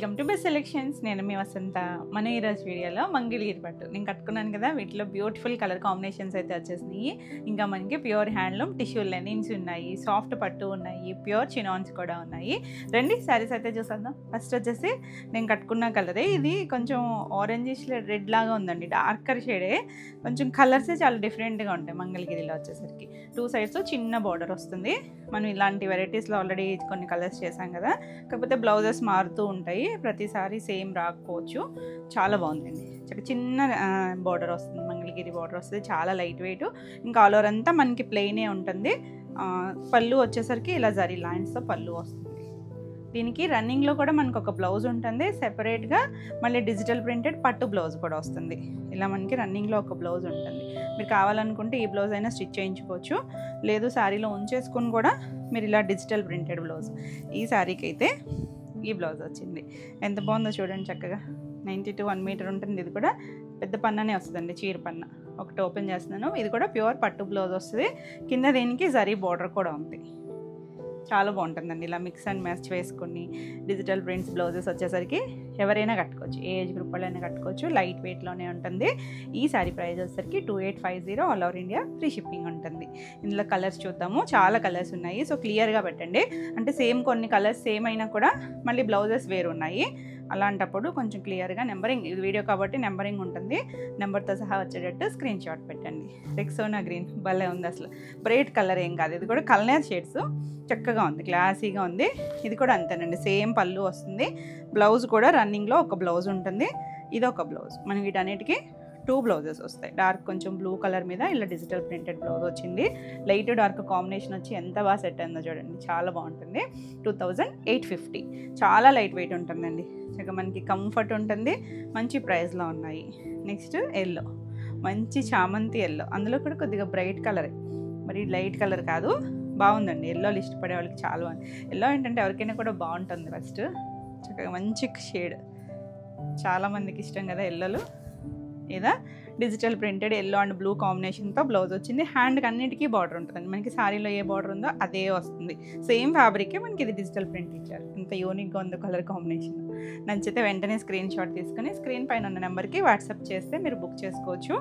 Welcome to best selections. నేను మీ వసంత. మన ఈరోజు వీడియోలో మంగళగిరి పట్టు నేను కట్టుకున్నాను కదా, వీటిలో బ్యూటిఫుల్ కలర్ కాంబినేషన్స్ అయితే వచ్చేసినాయి. ఇంకా మనకి ప్యూర్ హ్యాండ్లూమ్ టిష్యూ లెనిన్స్ ఉన్నాయి, సాఫ్ట్ పట్టు ఉన్నాయి, ప్యూర్ చినాన్స్ కూడా ఉన్నాయి. రండి శారీస్ అయితే చూసేద్దాం. ఫస్ట్ వచ్చేసి నేను కట్టుకున్న కలరే, ఇది కొంచెం ఆరెంజిష్ రెడ్ లాగా ఉందండి, డార్కర్ షేడే. కొంచెం కలర్సే చాలా డిఫరెంట్గా ఉంటాయి మంగళగిరిలో వచ్చేసరికి. టూ సైడ్స్ చిన్న బార్డర్ వస్తుంది. మనం ఇలాంటి వెరైటీస్లో ఆల్రెడీ కొన్ని కలర్స్ చేసాం కదా, కాకపోతే బ్లౌజెస్ మారుతూ ఉంటాయి, ప్రతిసారి సేమ్ రాకపోవచ్చు. చాలా బాగుందండి, చిన్న బార్డర్ వస్తుంది, మంగళగిరి బార్డర్ వస్తుంది, చాలా లైట్ వెయిట్. ఇంకా ఆల్ ఓవర్ అంతా మనకి ప్లెయినే ఉంటుంది. పళ్ళు వచ్చేసరికి ఇలా జరీ లైన్స్తో పళ్ళు వస్తుంది. దీనికి రన్నింగ్లో కూడా మనకు ఒక బ్లౌజ్ ఉంటుంది సెపరేట్గా, మళ్ళీ డిజిటల్ ప్రింటెడ్ పట్టు బ్లౌజ్ కూడా వస్తుంది. ఇలా మనకి రన్నింగ్లో ఒక బ్లౌజ్ ఉంటుంది. మీరు కావాలనుకుంటే ఈ బ్లౌజ్ అయినా స్టిచ్ చేయించుకోవచ్చు, లేదు శారీలో ఉంచేసుకుని కూడా మీరు ఇలా డిజిటల్ ప్రింటెడ్ బ్లౌజ్. ఈ శారీకి అయితే ఈ బ్లౌజ్ వచ్చింది. ఎంత బాగుందో చూడండి, చక్కగా 90 to 1 మీటర్ ఉంటుంది. ఇది కూడా పెద్ద పన్ననే వస్తుందండి, చీర పన్న. ఒకటి ఓపెన్ చేస్తున్నాను. ఇది కూడా ప్యూర్ పట్టు బ్లౌజ్ వస్తుంది. కింద దీనికి జరీ బార్డర్ కూడా ఉంది. చాలా బాగుంటుందండి. ఇలా మిక్స్ అండ్ మ్యాచ్ వేసుకొని డిజిటల్ ప్రింట్స్ బ్లౌజెస్ వచ్చేసరికి ఎవరైనా కట్టుకోవచ్చు, ఏ ఏజ్ గ్రూప్ వాళ్ళైనా కట్టుకోవచ్చు. లైట్ వెయిట్లోనే ఉంటుంది. ఈ శారీ ప్రైస్ వచ్చేసరికి 2850 all over India free shipping ఉంటుంది. ఇందులో కలర్స్ చూద్దాము. చాలా కలర్స్ ఉన్నాయి, సో క్లియర్గా పెట్టండి. అంటే సేమ్ కొన్ని కలర్స్ సేమ్ అయినా కూడా మళ్ళీ బ్లౌజెస్ వేరు ఉన్నాయి. అలాంటప్పుడు కొంచెం క్లియర్గా నెంబరింగ్, ఇది వీడియో కాబట్టి నెంబరింగ్ ఉంటుంది, నెంబర్తో సహా వచ్చేటట్టు స్క్రీన్ షాట్ పెట్టండి. రెక్సోనా గ్రీన్ భలే ఉంది, అసలు బ్రైట్ కలర్ ఏం కాదు. ఇది కూడా కలర్ షేడ్స్, చక్కగా ఉంది, క్లాసీగా ఉంది. ఇది కూడా అంతేనండి, సేమ్ పళ్ళు వస్తుంది. బ్లౌజ్ కూడా రన్నింగ్లో ఒక బ్లౌజ్ ఉంటుంది, ఇది ఒక బ్లౌజ్. మనం వీటన్నిటికీ 2 బ్లౌజెస్ వస్తాయి. డార్క్ కొంచెం బ్లూ కలర్ మీద ఇలా డిజిటల్ ప్రింటెడ్ బ్లౌజ్ వచ్చింది. లైట్ డార్క్ కాంబినేషన్ వచ్చి ఎంత బాగా సెట్ అయిందో చూడండి, చాలా బాగుంటుంది. 2850, చాలా లైట్ వెయిట్ ఉంటుందండి, చక్కగా మనకి కంఫర్ట్ ఉంటుంది. మంచి ప్రైస్లో ఉన్నాయి. నెక్స్ట్ ఎల్లో, మంచి చామంతి ఎల్లో, అందులో కూడా కొద్దిగా బ్రైట్ కలరే, మరి లైట్ కలర్ కాదు. బాగుందండి, ఎల్లోలు ఇష్టపడే వాళ్ళకి చాలా బాగుంది. ఎల్లో ఏంటంటే ఎవరికైనా కూడా బాగుంటుంది. ఫస్ట్ చక్కగా మంచి షేడ్, చాలామందికి ఇష్టం కదా ఎల్లోలు. ఇదా digital printed yellow and blue కాంబినేషన్తో బ్లౌజ్ వచ్చింది. హ్యాండ్కి అన్నిటికీ బార్డర్ ఉంటుందండి, మనకి శారీలో ఏ బార్డర్ ఉందో అదే వస్తుంది. సేమ్ ఫ్యాబ్రికే మనకి ఇది డిజిటల్ ప్రింట్ ఇచ్చారు. ఇంత యూనిక్గా ఉందో కలర్ కాంబినేషన్. నచ్చితే వెంటనే స్క్రీన్ షాట్ తీసుకుని స్క్రీన్ పైన ఉన్న నెంబర్కి వాట్సాప్ చేస్తే మీరు బుక్ చేసుకోవచ్చు.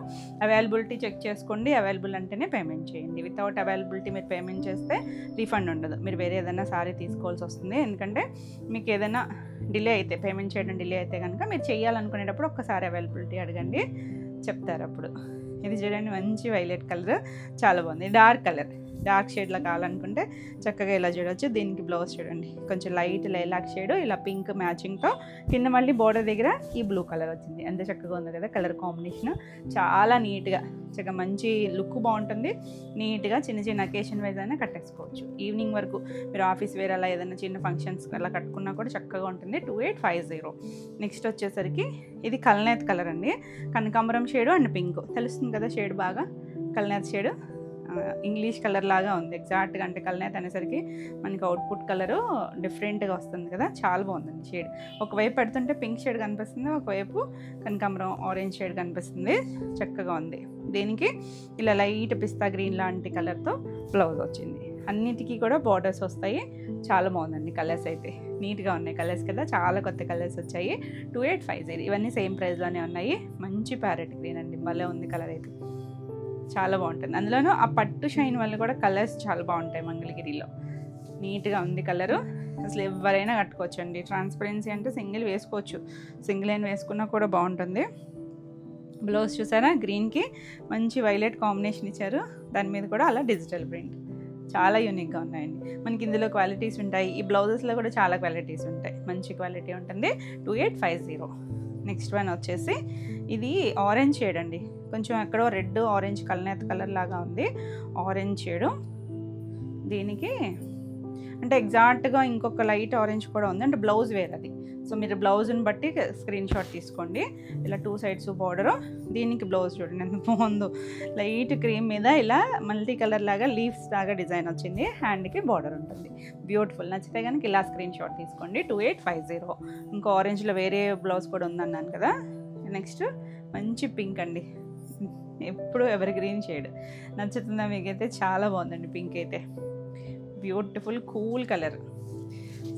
అవైలబిలిటీ చెక్ చేసుకోండి, అవైలబుల్ అంటేనే పేమెంట్ చేయండి. వితౌట్ అవైలబిలిటీ మీరు పేమెంట్ చేస్తే రీఫండ్ ఉండదు, మీరు వేరే ఏదైనా శారీ తీసుకోవాల్సి వస్తుంది. ఎందుకంటే మీకు ఏదైనా డిలే అయితే, పేమెంట్ చేయడం డిలే అయితే కనుక మీరు చేయాలనుకునేటప్పుడు ఒక్కసారి అవైలబిలిటీ అడగండి, చెప్తారు అప్పుడు. ఇది చూడండి, మంచి వైలెట్ కలర్, చాలా బాగుంది. డార్క్ కలర్, డార్క్ షేడ్లో కావాలనుకుంటే చక్కగా ఇలా చూడవచ్చు. దీనికి బ్లౌజ్ చూడండి, కొంచెం లైట్ లైలాక్ షేడ్, ఇలా పింక్ మ్యాచింగ్తో కింద మళ్ళీ బోర్డర్ దగ్గర ఈ బ్లూ కలర్ వచ్చింది. ఎంత చక్కగా ఉంది కదా కలర్ కాంబినేషన్. చాలా నీట్గా, చక్కగా మంచి లుక్ బాగుంటుంది. నీట్గా చిన్న చిన్న అకేషన్ వైజ్ అయినా కట్టేసుకోవచ్చు. ఈవినింగ్ వరకు మీరు ఆఫీస్ వేర్ అలా ఏదైనా చిన్న ఫంక్షన్స్ అలా కట్టుకున్నా కూడా చక్కగా ఉంటుంది. 2850. నెక్స్ట్ వచ్చేసరికి ఇది కల్నేత్ కలర్ అండి, కనకాంబరం షేడు అండ్ పింక్, తెలుస్తుంది కదా షేడ్ బాగా. కల్నేత్ షేడు ఇంగ్లీష్ కలర్ లాగా ఉంది ఎగ్జాక్ట్గా, అంటే కల్నేత్ అనేసరికి మనకి అవుట్పుట్ కలరు డిఫరెంట్గా వస్తుంది కదా, చాలా బాగుందండి షేడ్. ఒకవైపు పెడుతుంటే పింక్ షేడ్ కనిపిస్తుంది, ఒకవైపు కనకాంబరం ఆరెంజ్ షేడ్ కనిపిస్తుంది, చక్కగా ఉంది. దీనికి ఇలా లైట్ పిస్తా గ్రీన్ లాంటి కలర్తో బ్లౌజ్ వచ్చింది. అన్నిటికీ కూడా బార్డర్స్ వస్తాయి. చాలా బాగుందండి, కలర్స్ అయితే నీట్గా ఉన్నాయి. కలర్స్ కదా, చాలా కొత్త కలర్స్ వచ్చాయి. 2850. ఇవన్నీ సేమ్ ప్రైస్లోనే ఉన్నాయి. మంచి ప్యారెట్ గ్రీన్ అండి, భలే ఉంది కలర్ అయితే, చాలా బాగుంటుంది. అందులోనూ ఆ పట్టు షైన్ వల్ల కూడా కలర్స్ చాలా బాగుంటాయి మంగళగిరిలో. నీట్గా ఉంది కలరు, అసలు ఎవరైనా కట్టుకోవచ్చు అండి. ట్రాన్స్పరెన్సీ అంటే సింగిల్ వేసుకోవచ్చు, సింగిల్ అయిన వేసుకున్నా కూడా బాగుంటుంది. బ్లౌజ్ చూసారా, గ్రీన్కి మంచి వైలెట్ కాంబినేషన్ ఇచ్చారు, దాని మీద కూడా అలా డిజిటల్ ప్రింట్. చాలా యూనిక్గా ఉన్నాయండి. మనకి ఇందులో క్వాలిటీస్ ఉంటాయి, ఈ బ్లౌజెస్లో కూడా చాలా క్వాలిటీస్ ఉంటాయి, మంచి క్వాలిటీ ఉంటుంది. 2850. నెక్స్ట్ వన్ వచ్చేసి ఇది ఆరెంజ్ షేడ్ అండి, కొంచెం ఎక్కడో రెడ్ ఆరెంజ్ కల్నేత్ కలర్ లాగా ఉంది, ఆరెంజ్ షేడు. దీనికి అంటే ఎగ్జాక్ట్గా ఇంకొక లైట్ ఆరెంజ్ కూడా ఉంది, అంటే బ్లౌజ్ వేర్ అది. సో మీరు బ్లౌజ్ని బట్టి స్క్రీన్ షాట్ తీసుకోండి. ఇలా 2 సైడ్స్ బార్డరు. దీనికి బ్లౌజ్ చూడండి ఎంత బాగుందో, లైట్ క్రీమ్ మీద ఇలా మల్టీ కలర్ లాగా లీవ్స్ లాగా డిజైన్ వచ్చింది. హ్యాండ్కి బార్డర్ ఉంటుంది, బ్యూటిఫుల్. నచ్చితే కనుక ఇలా స్క్రీన్ షాట్ తీసుకోండి. 2850. ఇంకో ఆరెంజ్లో వేరే బ్లౌజ్ కూడా ఉందన్నాను కదా. నెక్స్ట్ మంచి పింక్ అండి, ఎప్పుడు ఎవర్ గ్రీన్ షేడ్, నచ్చుతుందా మీకైతే? చాలా బాగుందండి పింక్ అయితే, బ్యూటిఫుల్ కూల్ కలర్.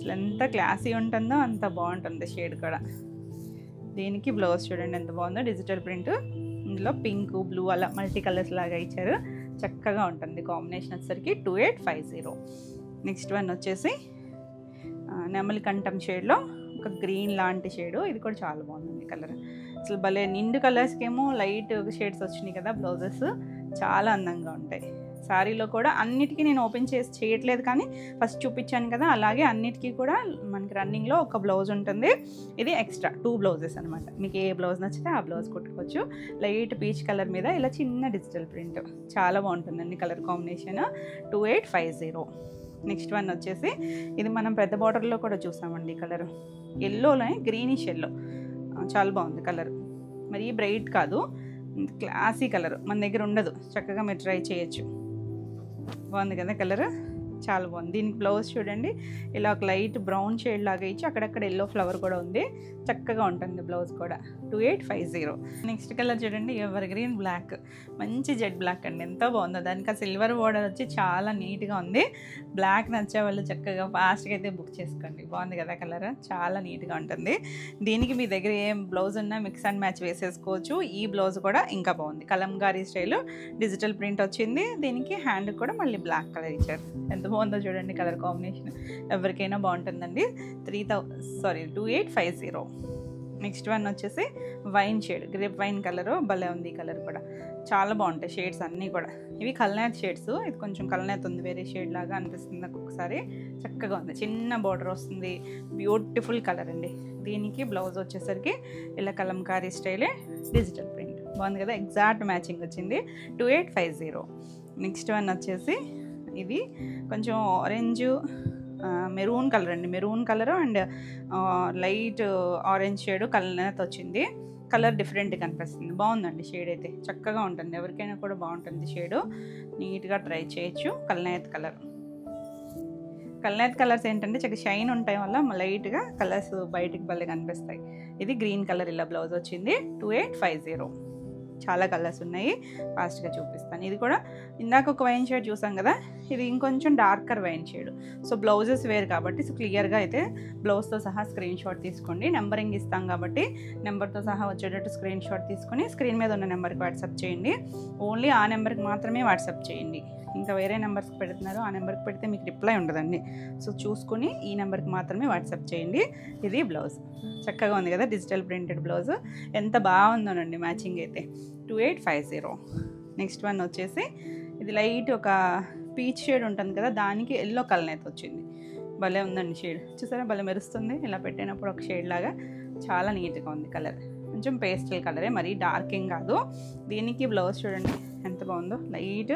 అసలు ఎంత క్లాసీ ఉంటుందో అంత బాగుంటుంది షేడ్ కూడా. దీనికి బ్లౌజ్ చూడండి ఎంత బాగుందో, డిజిటల్ ప్రింట్. ఇందులో పింక్ బ్లూ అలా మల్టీ కలర్స్ లాగా ఇచ్చారు, చక్కగా ఉంటుంది కాంబినేషన్ వచ్చేసరికి 2850. నెక్స్ట్ వన్ వచ్చేసి నెమలి కంఠం షేడ్లో ఒక గ్రీన్ లాంటి షేడు, ఇది కూడా చాలా బాగుంది కలర్. అసలు భలే నిండు కలర్స్కి ఏమో లైట్ షేడ్స్ వచ్చినాయి కదా బ్లౌజెస్, చాలా అందంగా ఉంటాయి. శారీలో కూడా అన్నిటికీ నేను ఓపెన్ చేసి చేయట్లేదు, కానీ ఫస్ట్ చూపించాను కదా అలాగే అన్నిటికీ కూడా మనకి రన్నింగ్లో ఒక బ్లౌజ్ ఉంటుంది. ఇది ఎక్స్ట్రా 2 బ్లౌజెస్ అనమాట. మీకు ఏ బ్లౌజ్ నచ్చితే ఆ బ్లౌజ్ కుట్టుకోవచ్చు. లైట్ పీచ్ కలర్ మీద ఇలా చిన్న డిజిటల్ ప్రింట్, చాలా బాగుంటుందండి కలర్ కాంబినేషన్. 2850. నెక్స్ట్ వన్ వచ్చేసి ఇది మనం పెద్ద బార్డర్లో కూడా చూసామండి కలర్, ఎల్లోనే గ్రీనిష్ ఎల్లో, చాలా బాగుంది కలర్. మరి బ్రైట్ కాదు, క్లాసీ కలర్ మన దగ్గర ఉండదు, చక్కగా మీరు ట్రై చేయొచ్చు. బాగుంది కదా కలర్, చాలా బాగుంది. దీనికి బ్లౌజ్ చూడండి ఇలా ఒక లైట్ బ్రౌన్ షేడ్ లాగా ఇచ్చి అక్కడక్కడ ఎల్లో ఫ్లవర్ కూడా ఉంది, చక్కగా ఉంటుంది బ్లౌజ్ కూడా. 2850. నెక్స్ట్ కలర్ చూడండి ఎవర్ గ్రీన్ బ్లాక్, మంచి జెడ్ బ్లాక్ అండి, ఎంత బాగుందో. దానికి ఆ సిల్వర్ బోర్డర్ వచ్చి చాలా నీట్గా ఉంది. బ్లాక్ నచ్చే వాళ్ళు చక్కగా ఫాస్ట్గా అయితే బుక్ చేసుకోండి. బాగుంది కదా కలర్, చాలా నీట్గా ఉంటుంది. దీనికి మీ దగ్గర ఏం బ్లౌజ్ ఉన్నా మిక్స్ అండ్ మ్యాచ్ వేసేసుకోవచ్చు. ఈ బ్లౌజ్ కూడా ఇంకా బాగుంది, కలంకారీ స్టైల్ డిజిటల్ ప్రింట్ వచ్చింది. దీనికి హ్యాండ్ కూడా మళ్ళీ బ్లాక్ కలర్ ఇచ్చారు, ఎంత బాగుందో చూడండి కలర్ కాంబినేషన్, ఎవరికైనా బాగుంటుందండి. 2850. నెక్స్ట్ వన్ వచ్చేసి wine shade, grape wine colour, భలే ఉంది ఈ కలర్ కూడా, చాలా బాగుంటాయి షేడ్స్ అన్నీ కూడా. ఇవి కల్నేత్ షేడ్స్, ఇది కొంచెం కల్నేత్ ఉంది, వేరే షేడ్ లాగా అనిపిస్తుంది నాకు ఒకసారి, చక్కగా ఉంది. చిన్న బార్డర్ వస్తుంది, బ్యూటిఫుల్ కలర్ అండి. దీనికి బ్లౌజ్ వచ్చేసరికి ఇలా కలంకారీ స్టైలే డిజిటల్ ప్రింట్, బాగుంది కదా, ఎగ్జాక్ట్ మ్యాచింగ్ వచ్చింది. 2850. నెక్స్ట్ వన్ వచ్చేసి ఇది కొంచెం ఆరెంజ్ మెరూన్ కలర్ అండి, maroon colour and light orange shade కలనేత్ వచ్చింది. కలర్ డిఫరెంట్గా కనిపిస్తుంది, బాగుందండి షేడ్ అయితే, చక్కగా ఉంటుంది, ఎవరికైనా కూడా బాగుంటుంది షేడు, నీట్గా ట్రై చేయొచ్చు. కలనేత్ కలర్స్ ఏంటంటే చక్కగా షైన్ ఉంటాయి వల్ల లైట్గా కలర్స్ బయటికి భలే కనిపిస్తాయి. ఇది గ్రీన్ కలర్ ఇలా బ్లౌజ్ వచ్చింది. 2850. చాలా కలర్స్ ఉన్నాయి, ఫాస్ట్గా చూపిస్తాను. ఇది కూడా ఇందాక ఒక వైన్ షేడ్ చూసాం కదా, ఇది ఇంకొంచెం darker wine shade. So blouses వేరు కాబట్టి సో క్లియర్గా అయితే బ్లౌజ్తో సహా స్క్రీన్ షాట్ తీసుకోండి. నెంబరింగ్ ఇస్తాం కాబట్టి నెంబర్తో సహా వచ్చేటట్టు స్క్రీన్ షాట్ తీసుకొని స్క్రీన్ మీద ఉన్న నెంబర్కి వాట్సాప్ చేయండి. ఓన్లీ ఆ నెంబర్కి మాత్రమే వాట్సాప్ చేయండి, ఇంకా వేరే నెంబర్స్కి పెడుతున్నారు, ఆ నెంబర్కి పెడితే మీకు రిప్లై ఉండదండి. సో చూసుకొని ఈ నెంబర్కి మాత్రమే వాట్సాప్ చేయండి. ఇది బ్లౌజ్, చక్కగా ఉంది కదా డిజిటల్ ప్రింటెడ్ బ్లౌజ్, ఎంత బాగుందోనండి మ్యాచింగ్ అయితే. 2850. నెక్స్ట్ వన్ వచ్చేసి ఇది లైట్ ఒక పీచ్ షేడ్ ఉంటుంది కదా, దానికి ఎల్లో కలర్ వచ్చింది, భలే ఉందండి షేడ్, చూసారా భలే మెరుస్తుంది ఇలా పెట్టినప్పుడు ఒక షేడ్ లాగా, చాలా నీట్గా ఉంది కలర్. కొంచెం పేస్టల్ కలరే, మరీ డార్క్ ఏం కాదు. దీనికి బ్లౌజ్ చూడండి ఎంత బాగుందో, లైట్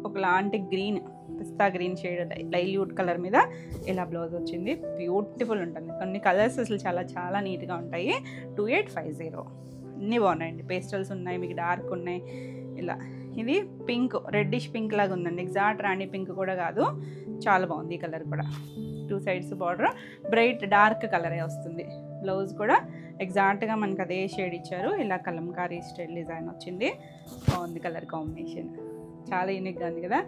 ఒకలాంటి గ్రీన్, పిస్తా గ్రీన్ షేడ్ లైల్యూట్ కలర్ మీద ఇలా బ్లౌజ్ వచ్చింది, బ్యూటిఫుల్ ఉంటుంది. కొన్ని కలర్స్ అసలు చాలా చాలా నీట్గా ఉంటాయి. 2850. అన్నీ బాగున్నాయండి, పేస్టల్స్ ఉన్నాయి, మీకు డార్క్ ఉన్నాయి ఇలా. ఇది పింక్, రెడ్డిష్ పింక్ లాగా ఉందండి, ఎగ్జాక్ట్ రాణి పింక్ కూడా కాదు, చాలా బాగుంది ఈ కలర్ కూడా. 2 సైడ్స్ బార్డర్ బ్రైట్ డార్క్ కలరే వస్తుంది. బ్లౌజ్ కూడా ఎగ్జాక్ట్గా మనకు అదే షేడ్ ఇచ్చారు, ఇలా కలంకారీ స్టైల్ డిజైన్ వచ్చింది, బాగుంది కలర్ కాంబినేషన్, చాలా యూనిక్గా ఉంది కదా,